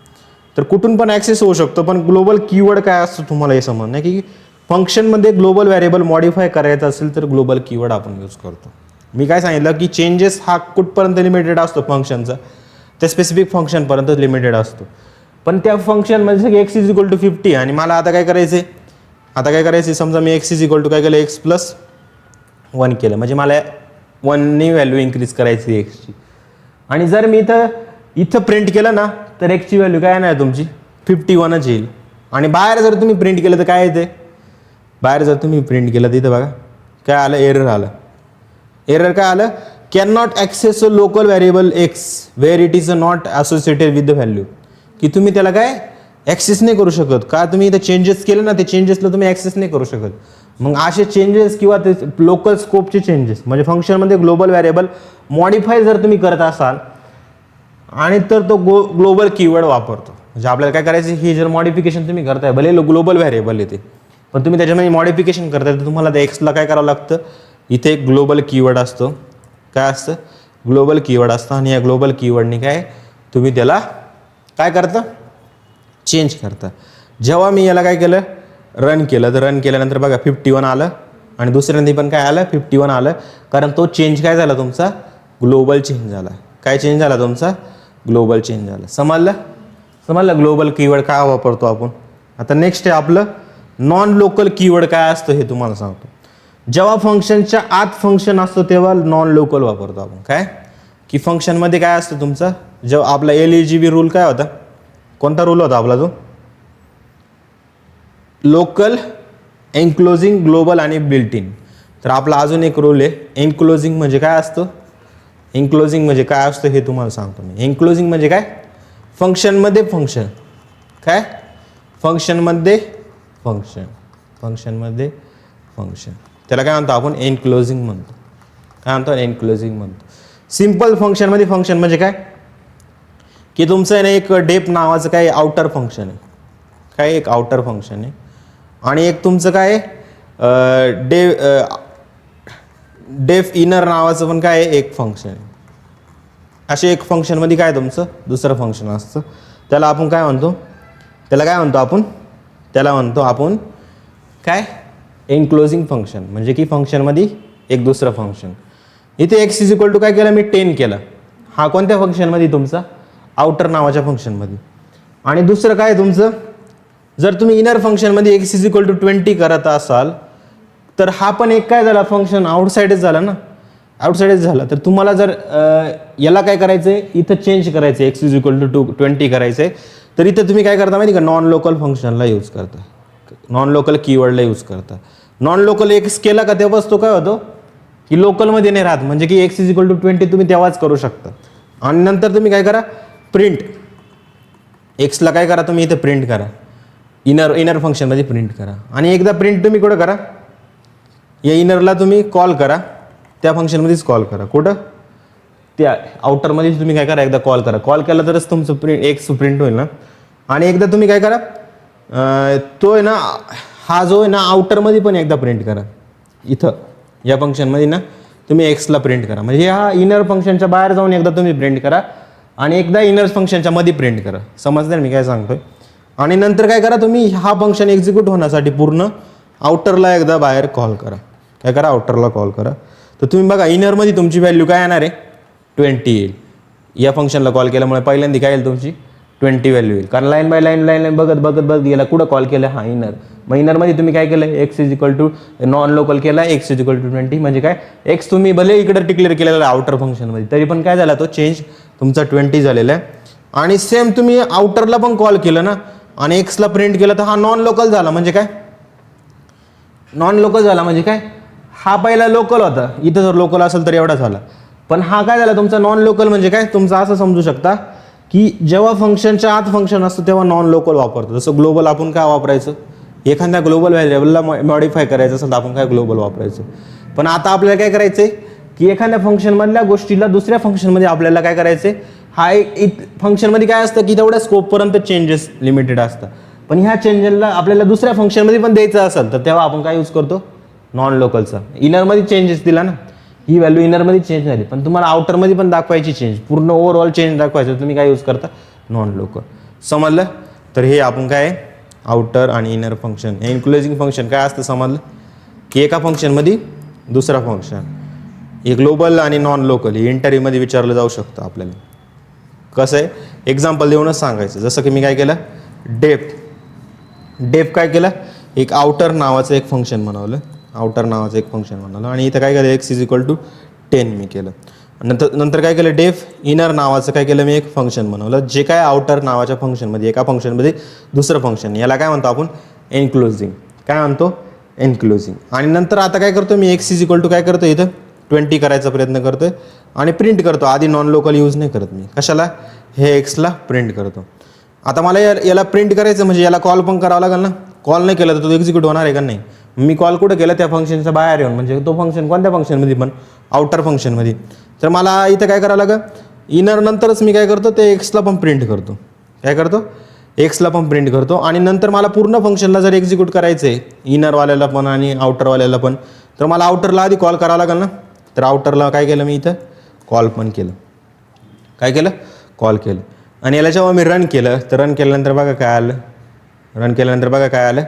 तर कुठून पण ॲक्सेस होऊ शकतो, पण ग्लोबल कीवर्ड काय असतो तुम्हाला हे समजणं की फंक्शनमध्ये ग्लोबल व्हेरिएबल मॉडिफाय करायचं असेल तर ग्लोबल कीवर्ड आपण यूज करतो. मी काय सांगितलं की चेंजेस हा कुठपर्यंत लिमिटेड असतो फंक्शनचा? त्या स्पेसिफिक फंक्शनपर्यंत लिमिटेड असतो. पण त्या फंक्शनमध्ये एक्स इज इक्वल टू 50 आणि मला आता काय करायचं समजा मी एक्स इज इक्वल टू काय केलं? एक्स प्लस 1 केलं. म्हणजे मला 1नी व्हॅल्यू इन्क्रीज करायची एक्सची. आणि जर मी इथं प्रिंट केलं ना तर एक्सची व्हॅल्यू काय नाही तुमची 51च येईल. आणि बाहेर जर तुम्ही प्रिंट केलं तर काय येते? बाहेर जर तुम्ही प्रिंट केलं तर इथं बघा काय आलं? एरर आलं. एरर काय आलं? Can not access a local variable X where it is not associated with the value. की तुम्ही त्याला काय ॲक्सेस नाही करू शकत का? तुम्ही इथं चेंजेस केले ना, ते चेंजेसला तुम्ही ॲक्सेस नाही करू शकत. मग असे चेंजेस किंवा ते लोकल स्कोपचे चेंजेस म्हणजे फंक्शनमध्ये ग्लोबल व्हेरिएबल मॉडिफाय जर तुम्ही करत असाल आणि तर तो ग्लोबल कीवर्ड वापरतो. म्हणजे आपल्याला काय करायचं? ही जर मॉडिफिकेशन तुम्ही करताय, भले ग्लोबल व्हेरिएबल येते, पण तुम्ही त्याच्यामध्ये मॉडिफिकेशन करताय तर तुम्हाला त्या एक्सला काय करावं लागतं? इथे एक ग्लोबल कीवर्ड असतो. काय असतं? ग्लोबल कीवर्ड असतं. आणि या ग्लोबल कीवर्डनी काय तुम्ही त्याला काय करता? चेंज करता. जेव्हा मी याला काय केलं? रन केलं. तर रन केल्यानंतर बघा 51 आलं. आणि दुसऱ्यांदा पण काय आलं? 51 आलं. कारण तो चेंज काय झाला तुमचा? ग्लोबल चेंज झाला. काय चेंज झाला तुमचा? ग्लोबल चेंज झाला. समजलं ग्लोबल कीवर्ड काय वापरतो आपण. आता नेक्स्ट आहे आपलं नॉन लोकल कीवर्ड. काय असतं हे तुम्हाला सांगतो. जेव्हा फंक्शनच्या आत फंक्शन असतो तेव्हा नॉन लोकल वापरतो आपण. काय की फंक्शनमध्ये काय असतं तुमचं? जेव्हा आपला LEGB रूल काय होता? कोणता रूल होता आपला? जो लोकल, एन्क्लोजिंग, ग्लोबल आणि बिल्ट इन. तर आपला अजून एक रूल आहे एन्क्लोजिंग. म्हणजे काय असतं? एन्क्लोजिंग म्हणजे काय असतं हे तुम्हाला सांगतो मी. एन्क्लोजिंग म्हणजे काय? फंक्शनमध्ये फंक्शन. काय? फंक्शनमध्ये फंक्शन. फंक्शनमध्ये फंक्शन, त्याला काय म्हणतो आपण एनक्लोजिंग म्हणतो. काय म्हणतो एनक्लोजिंग म्हणतो. सिम्पल फंक्शनमध्ये फंक्शन म्हणजे काय की तुमचं आहे ना एक डेफ नावाचं काय आउटर फंक्शन आहे, काय एक आउटर फंक्शन आहे, आणि एक तुमचं काय डेफ इनर नावाचं पण काय एक फंक्शन आहे. असे एक फंक्शनमध्ये काय तुमचं दुसरं फंक्शन असतं, त्याला आपण काय म्हणतो, त्याला म्हणतो आपण काय एनक्लोजिंग फंक्शन. म्हणजे की फंक्शनमध्ये एक दुसरं फंक्शन. इथे एक्स इज इक्वल टू काय केलं मी 10 केलं, हा कोणत्या फंक्शनमध्ये तुमचा आउटर नावाच्या फंक्शनमध्ये. आणि दुसरं काय तुमचं जर तुम्ही इनर फंक्शनमध्ये एक्स इज इक्वल टू 20 करत असाल तर हा पण एक काय झाला फंक्शन आउटसाईडच झाला ना, आउटसाईडच झाला. तर तुम्हाला जर याला काय करायचं आहे इथं चेंज करायचं आहे, एक्स इज इक्वल टू 20 करायचं आहे, तर इथं तुम्ही काय करता माहिती का नॉन लोकल फंक्शनला यूज करता, नॉन लोकल कीवर्डला यूज करता. नॉन लोकल एक्स केला का तेव्हाच तो काय होतो की लोकलमध्ये नाही राहत, म्हणजे की एक्स इज इक्वल टू 20 तुम्ही तेव्हाच करू शकता. आणि नंतर तुम्ही काय करा प्रिंट एक्सला काय करा तुम्ही इथे प्रिंट करा, इनर फंक्शनमध्ये प्रिंट करा. आणि एकदा प्रिंट तुम्ही कुठं करा या इनरला तुम्ही कॉल करा, त्या फंक्शनमध्येच कॉल करा, कुठं त्या आउटरमध्येच तुम्ही काय करा एकदा कॉल करा. कॉल केला तरच तुमचं एक्स प्रिंट होईल ना. आणि एकदा तुम्ही काय करा तो आहे ना हा जो आहे ना आउटरमध्ये पण एकदा प्रिंट करा, इथं या फंक्शनमध्ये ना तुम्ही एक्सला प्रिंट करा. म्हणजे हा इनर फंक्शनच्या बाहेर जाऊन एकदा तुम्ही प्रिंट करा आणि एकदा इनर फंक्शनच्या मध्ये प्रिंट करा. समजलं मी काय सांगतोय. आणि नंतर काय करा तुम्ही हा फंक्शन एक्झिक्यूट होण्यासाठी पूर्ण आउटरला एकदा बाहेर कॉल करा. काय करा आउटरला कॉल करा. तर तुम्ही बघा इनरमध्ये तुमची व्हॅल्यू काय येणार आहे 20 येईल. या फंक्शनला कॉल केल्यामुळे पहिल्यांदा काय येईल तुमची 20 व्हॅल्यू येईल, कारण लाईन बाय लाईन बघत गेला कुठं कॉल केलं हा इनर. मग इनरमध्ये तुम्ही काय केलं X is equal to non local केला एक्स इज इक्वल टू 20, म्हणजे काय एक्स तुम्ही भले इकडे डिक्लेअर केलेला आउटर फंक्शनमध्ये तरी पण काय झाला तो चेंज तुमचा 20 झालेला आहे. आणि सेम तुम्ही आउटरला पण कॉल केलं ना आणि एक्सला प्रिंट केलं तर हा नॉन लोकल झाला. म्हणजे काय नॉन लोकल झाला म्हणजे काय हा पहिला लोकल होता, इथं जर लोकल असेल तर एवढा झाला, पण हा काय झाला तुमचा नॉन लोकल. म्हणजे काय तुमचं असं समजू शकता की जेव्हा फंक्शनच्या आत फंक्शन असतं तेव्हा नॉन लोकल वापरतो. जसं ग्लोबल आपण काय वापरायचं एखाद्या ग्लोबल व्हेरिएबलला मॉडिफाय करायचं असेल तर आपण काय ग्लोबल वापरायचं. पण आता आपल्याला काय करायचं आहे की एखाद्या फंक्शनमधल्या गोष्टीला दुसऱ्या फंक्शनमध्ये आपल्याला काय करायचं आहे, हा एक फंक्शनमध्ये काय असतं की तेवढ्या स्कोपपर्यंत चेंजेस लिमिटेड असतात, पण ह्या चेंजेसला आपल्याला दुसऱ्या फंक्शनमध्ये पण द्यायचं असेल तर तेव्हा आपण काय यूज करतो नॉन लोकलचा. इनरमध्ये चेंजेस दिला ना, ही व्हॅल्यू इनरमध्ये चेंज झाली, पण तुम्हाला आउटरमध्ये पण दाखवायची चेंज, पूर्ण ओव्हरऑल चेंज दाखवायचं तुम्ही काय यूज करता नॉन लोकल. समजलं. तर हे आपण काय आउटर आणि इनर फंक्शन एन्क्लोजिंग फंक्शन काय असतं समजलं की एका फंक्शनमध्ये दुसरा फंक्शन हे ग्लोबल आणि नॉन लोकल हे इंटरव्ह्यूमध्ये विचारलं जाऊ शकतं आपल्याला. कसं आहे एक्झाम्पल देऊनच सांगायचं. जसं की मी काय केलं डेफ काय केलं एक आउटर नावाचं एक फंक्शन बनवलं, आउटर नावाचं एक फंक्शन बनवलं आणि इथं काय केलं एक्स इज इक्वल टू 10 मी केलं. नंतर काय केलं डेफ इनर नावाचं काय केलं मी एक फंक्शन बनवलं जे काय आउटर नावाच्या फंक्शनमध्ये एका फंक्शनमध्ये दुसरं फंक्शन, याला काय म्हणतो आपण एन्क्लोजिंग. काय म्हणतो एन्क्लोजिंग. आणि नंतर आता काय करतो मी एक्स इज इक्वल टू काय करतो इथं 20 करायचा प्रयत्न करतोय आणि प्रिंट करतो. आधी नॉन लोकल यूज नाही करत मी, कशाला हे एक्सला प्रिंट करतो. आता मला याला प्रिंट करायचं म्हणजे याला कॉल पण करावं लागेल ना, कॉल नाही केला तर तो एक्झिक्यूट होणार आहे का नाही. मी कॉल कुठं केलं त्या फंक्शनच्या बाहेर येऊन, म्हणजे तो फंक्शन कोणत्या फंक्शनमध्ये पण आउटर फंक्शनमध्ये. तर मला इथं काय करावं लागेल इनर नंतरच मी काय करतो ते एक्सला पण प्रिंट करतो. काय करतो एक्सला पण प्रिंट करतो. आणि नंतर मला पूर्ण फंक्शनला जर एक्झिक्यूट करायचं आहे इनरवाल्याला पण आणि आउटरवाल्याला पण तर मला आउटरला आधी कॉल करावं लागेल ना. तर आउटरला काय केलं मी इथं कॉल पण केलं. काय केलं कॉल केलं. आणि याला जेव्हा मी रन केलं तर रन केल्यानंतर बघा काय आलं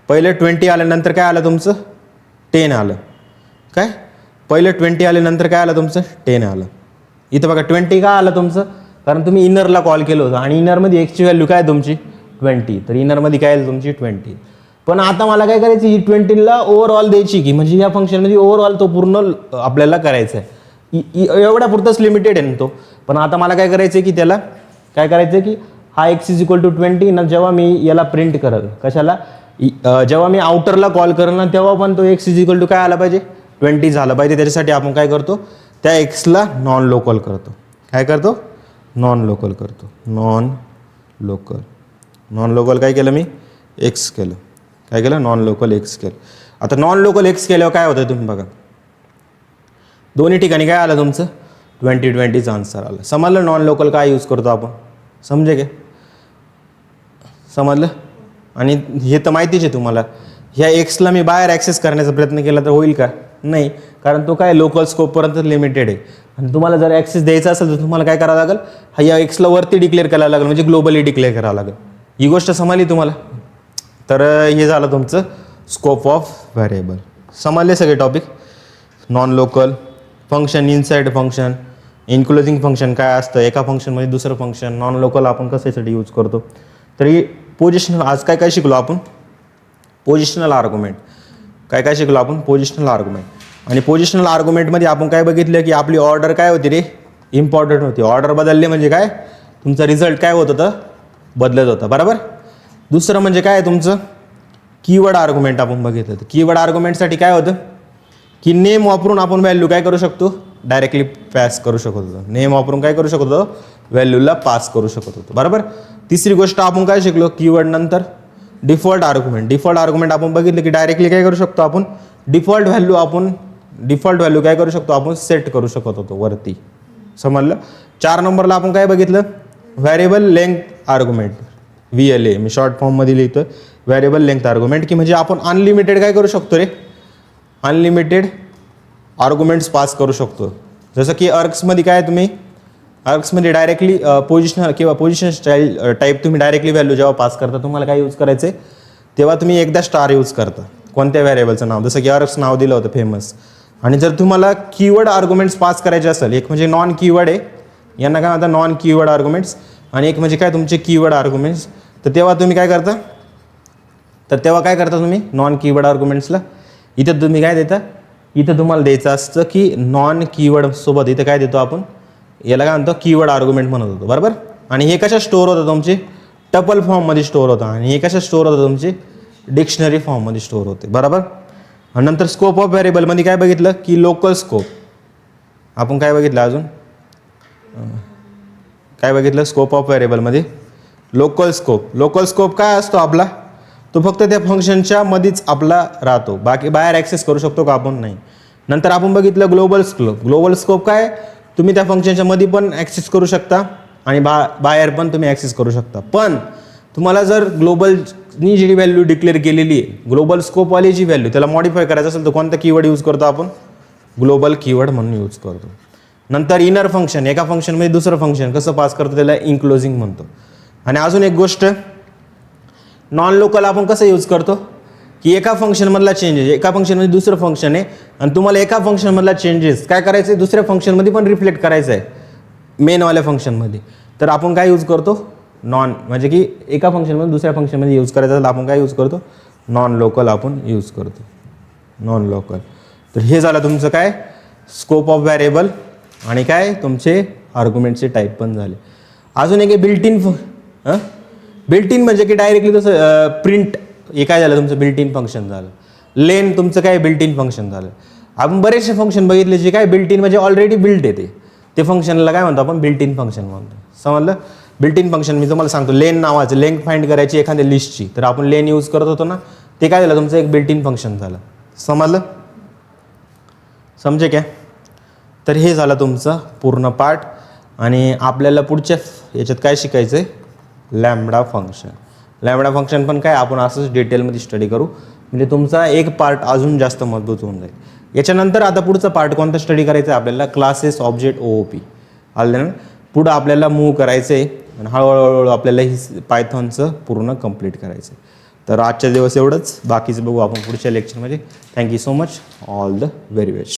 पहिले 20 आल्यानंतर काय आलं तुमचं 10 आलं. काय पहिले 20 आल्यानंतर काय आलं तुमचं 10 आलं. इथं बघा 20 का आलं तुमचं, कारण तुम्ही इनरला कॉल केलं होतं आणि इनरमध्ये एक्सची व्हॅल्यू काय तुमची 20, तर इनरमध्ये काय आलं तुमची 20. पण आता मला काय करायचं ही 20ला ओव्हरऑल द्यायची की म्हणजे या फंक्शनमध्ये ओव्हरऑल तो पूर्ण आपल्याला करायचा आहे. एवढ्या पुरतंच लिमिटेड आहे ना तो. पण आता मला काय करायचं आहे की त्याला काय करायचं आहे की हा एक्स इज इक्वल टू 20 ना जेव्हा मी याला प्रिंट करेल कशाला जेव्हा मी आउटरला कॉल करेल ना तेव्हा पण तो एक्स इज इक्वल टू काय आला पाहिजे 20 झाला पाहिजे. त्याच्यासाठी आपण काय करतो त्या एक्सला नॉन लोकल करतो. काय करतो नॉन लोकल करतो. नॉन लोकल काय केलं मी एक्स केलं. काय केलं, नॉन लोकल एक्स केलं. आता नॉन लोकल एक्स केल्यावर काय होतं तुम्ही बघा, दोन्ही ठिकाणी काय आलं तुमचं 2020चा आन्सर आलं. समजलं नॉन लोकल काय यूज करतो आपण, समजे काय, समजलं. आणि हे तर माहितीच आहे तुम्हाला, ह्या एक्सला मी बाहेर ॲक्सेस करण्याचा प्रयत्न केला तर होईल का, नाही, कारण तो काय लोकल स्कोपपर्यंत लिमिटेड आहे. आणि तुम्हाला जर ॲक्सेस द्यायचा असेल तर तुम्हाला काय करावं लागेल, हा या एक्सला वरती डिक्लेअर करायला लागेल, म्हणजे ग्लोबली डिक्लेअर करावं लागेल. ही गोष्ट समजली तुम्हाला. तर हे झालं तुमचं स्कोप ऑफ व्हॅरिएबल. समजले सगळे topic. Non local function, inside function, enclosing function काय असतं, एका फंक्शनमध्ये दुसरं फंक्शन, नॉन लोकल आपण कशासाठी यूज करतो. तरी पोझिशनल आज काय काय शिकलो आपण, पोझिशनल आर्ग्युमेंट. काय काय शिकलो आपण, पोझिशनल आर्ग्युमेंट. आणि पोझिशनल आर्ग्युमेंटमध्ये आपण काय बघितलं की आपली ऑर्डर काय होती रे, इम्पॉर्टंट होती. ऑर्डर बदलली म्हणजे काय, तुमचा रिझल्ट काय होत होतं, बदलत होता, बरोबर. दुसरं म्हणजे काय तुमचं कीवर्ड आर्ग्युमेंट आपण बघितलं. तर कीवर्ड आर्ग्युमेंटसाठी काय होतं की नेम वापरून आपण व्हॅल्यू काय करू शकतो, डायरेक्टली पास करू शकत होतो. नेम वापरून काय करू शकत होतो, व्हॅल्यूला पास करू शकत होतो, बरोबर. तिसरी गोष्ट आपण काय शिकलो कीवर्ड नंतर, डिफॉल्ट आर्ग्युमेंट. डिफॉल्ट आर्ग्युमेंट आपण बघितलं की डायरेक्टली काय करू शकतो आपण, डिफॉल्ट व्हॅल्यू काय करू शकतो आपण, सेट करू शकत होतो वरती, समजलं. 4 नंबरला आपण काय बघितलं, व्हॅरिएबल लेंथ आर्ग्युमेंट, VLA मी शॉर्ट फॉर्ममध्ये लिहितो, व्हॅरिएबल लेंथ आर्ग्युमेंट, की म्हणजे आपण अनलिमिटेड काय करू शकतो रे, अनलिमिटेड आर्ग्युमेंट्स पास करू शकतो. जसं की अर्क्समध्ये काय तुम्ही अर्क्समध्ये डायरेक्टली पोझिशनल किंवा पोझिशन स्टाईल टाईप तुम्ही डायरेक्टली व्हॅल्यू जेव्हा पास करता, तुम्हाला काय यूज करायचं आहे, तेव्हा तुम्ही एकदा स्टार यूज करता कोणत्या व्हॅरिएबलचं नाव, जसं की अर्क्स नाव दिलं होतं फेमस. आणि जर तुम्हाला कीवर्ड आर्ग्युमेंट्स पास करायचे असेल, एक म्हणजे नॉन कीवर्ड आहे, यांना काय म्हणतात नॉन कीवर्ड आर्ग्युमेंट्स, आणि एक म्हणजे काय तुमचे कीवर्ड आर्ग्युमेंट्स. तर तेव्हा तुम्ही काय करता, तुम्ही नॉन कीवर्ड आर्ग्युमेंट्सला इथं तुम्ही काय देता, इथं तुम्हाला द्यायचं असतं की नॉन कीवर्ड सोबत इथं काय देतो आपण, याला काय म्हणतो कीवर्ड आर्ग्युमेंट म्हणत होतो, बरोबर. आणि हे कशा स्टोअर होतं तुमचे, टपल फॉर्ममध्ये स्टोअर होतं. आणि हे कशा स्टोअर होतं तुमचे, डिक्शनरी फॉर्ममध्ये स्टोअर होते, बरोबर. आणि नंतर स्कोप ऑफ व्हॅरिएबलमध्ये काय बघितलं की लोकल स्कोप. आपण काय बघितलं अजून, काय बघितलं स्कोप ऑफ व्हॅरिएबलमध्ये, लोकल स्कोप. लोकल स्कोप काय असतो आपला, तो फक्त त्या फंक्शनच्या मध्येच आपला राहतो, बाकी बाहेर ॲक्सेस करू शकतो का आपण, नाही. नंतर आपण बघितलं ग्लोबल स्कोप. ग्लोबल स्कोप काय, तुम्ही त्या फंक्शनच्या मध्ये पण ॲक्सेस करू शकता आणि बाहेर पण तुम्ही ॲक्सेस करू शकता. पण तुम्हाला जर ग्लोबलनी जी व्हॅल्यू डिक्लेअर केलेली आहे, ग्लोबल स्कोपवाली जी व्हॅल्यू, त्याला मॉडिफाय करायचं असेल तर कोणता कीवर्ड यूज करतो आपण, ग्लोबल कीवर्ड म्हणून यूज करतो. नंतर इनर फंक्शन, एका फंक्शनमध्ये दुसरं फंक्शन कसं पास करतो त्याला इन्क्लोजिंग म्हणतो. आणि अजून एक गोष्ट, नॉन लोकल आपण कसं यूज करतो की एका फंक्शनमधला चेंजेस, एका फंक्शनमध्ये दुसरं फंक्शन आहे आणि तुम्हाला एका फंक्शनमधला चेंजेस काय करायचं आहे, दुसऱ्या फंक्शनमध्ये पण रिफ्लेक्ट करायचं आहे मेनवाल्या फंक्शनमध्ये. तर आपण काय यूज करतो, नॉन, म्हणजे की एका फंक्शनमध्ये दुसऱ्या फंक्शनमध्ये यूज करायचं तर आपण काय यूज करतो, नॉन लोकल आपण यूज करतो, नॉन लोकल. तर हे झालं तुमचं काय स्कोप ऑफ व्हॅरिएबल आणि काय तुमचे आर्ग्युमेंटचे टाईप पण झाले. अजून एक बिल्ट इन, बिल्ट इन म्हणजे की डायरेक्टली तसं प्रिंट, हे काय झालं तुमचं बिल्ट इन फंक्शन झालं. लेन तुमचं काय बिल्ट इन फंक्शन झालं. आपण बरेचसे फंक्शन बघितले जे काय बिल्ट इन म्हणजे ऑलरेडी बिल्ट येते, ते फंक्शनला काय म्हणतो आपण बिल्ट इन फंक्शन म्हणतो, समजलं. बिल्ट इन फंक्शन मी तुम्हाला सांगतो, लेन नावाचं, लेंथ फाइंड करायची एखाद्या लिस्टची, तर आपण लेन यूज करत होतो ना, ते काय झालं तुमचं एक बिल्ट इन फंक्शन झालं, समजलं, समजे काय. तर हे झालं तुमचं पूर्ण पार्ट. आणि आपल्याला पुढच्या याच्यात काय शिकायचं आहे, लॅम्बडा फंक्शन. लॅम्बडा फंक्शन पण काय आपण असंच डिटेलमध्ये स्टडी करू, म्हणजे तुमचा एक पार्ट अजून जास्त मजबूत होऊन जाईल. याच्यानंतर आता पुढचा पार्ट कोणता स्टडी करायचा आहे आपल्याला, क्लासेस ऑब्जेक्ट OOP. आलं ना, पुढं आपल्याला मूव्ह करायचं आहे आणि हळूहळू आपल्याला ही पायथॉनचं पूर्ण कंप्लीट करायचं आहे. तर आजच्या दिवस एवढंच, बाकीचं बघू आपण पुढच्या लेक्चरमध्ये. Thank you so much, all the very best.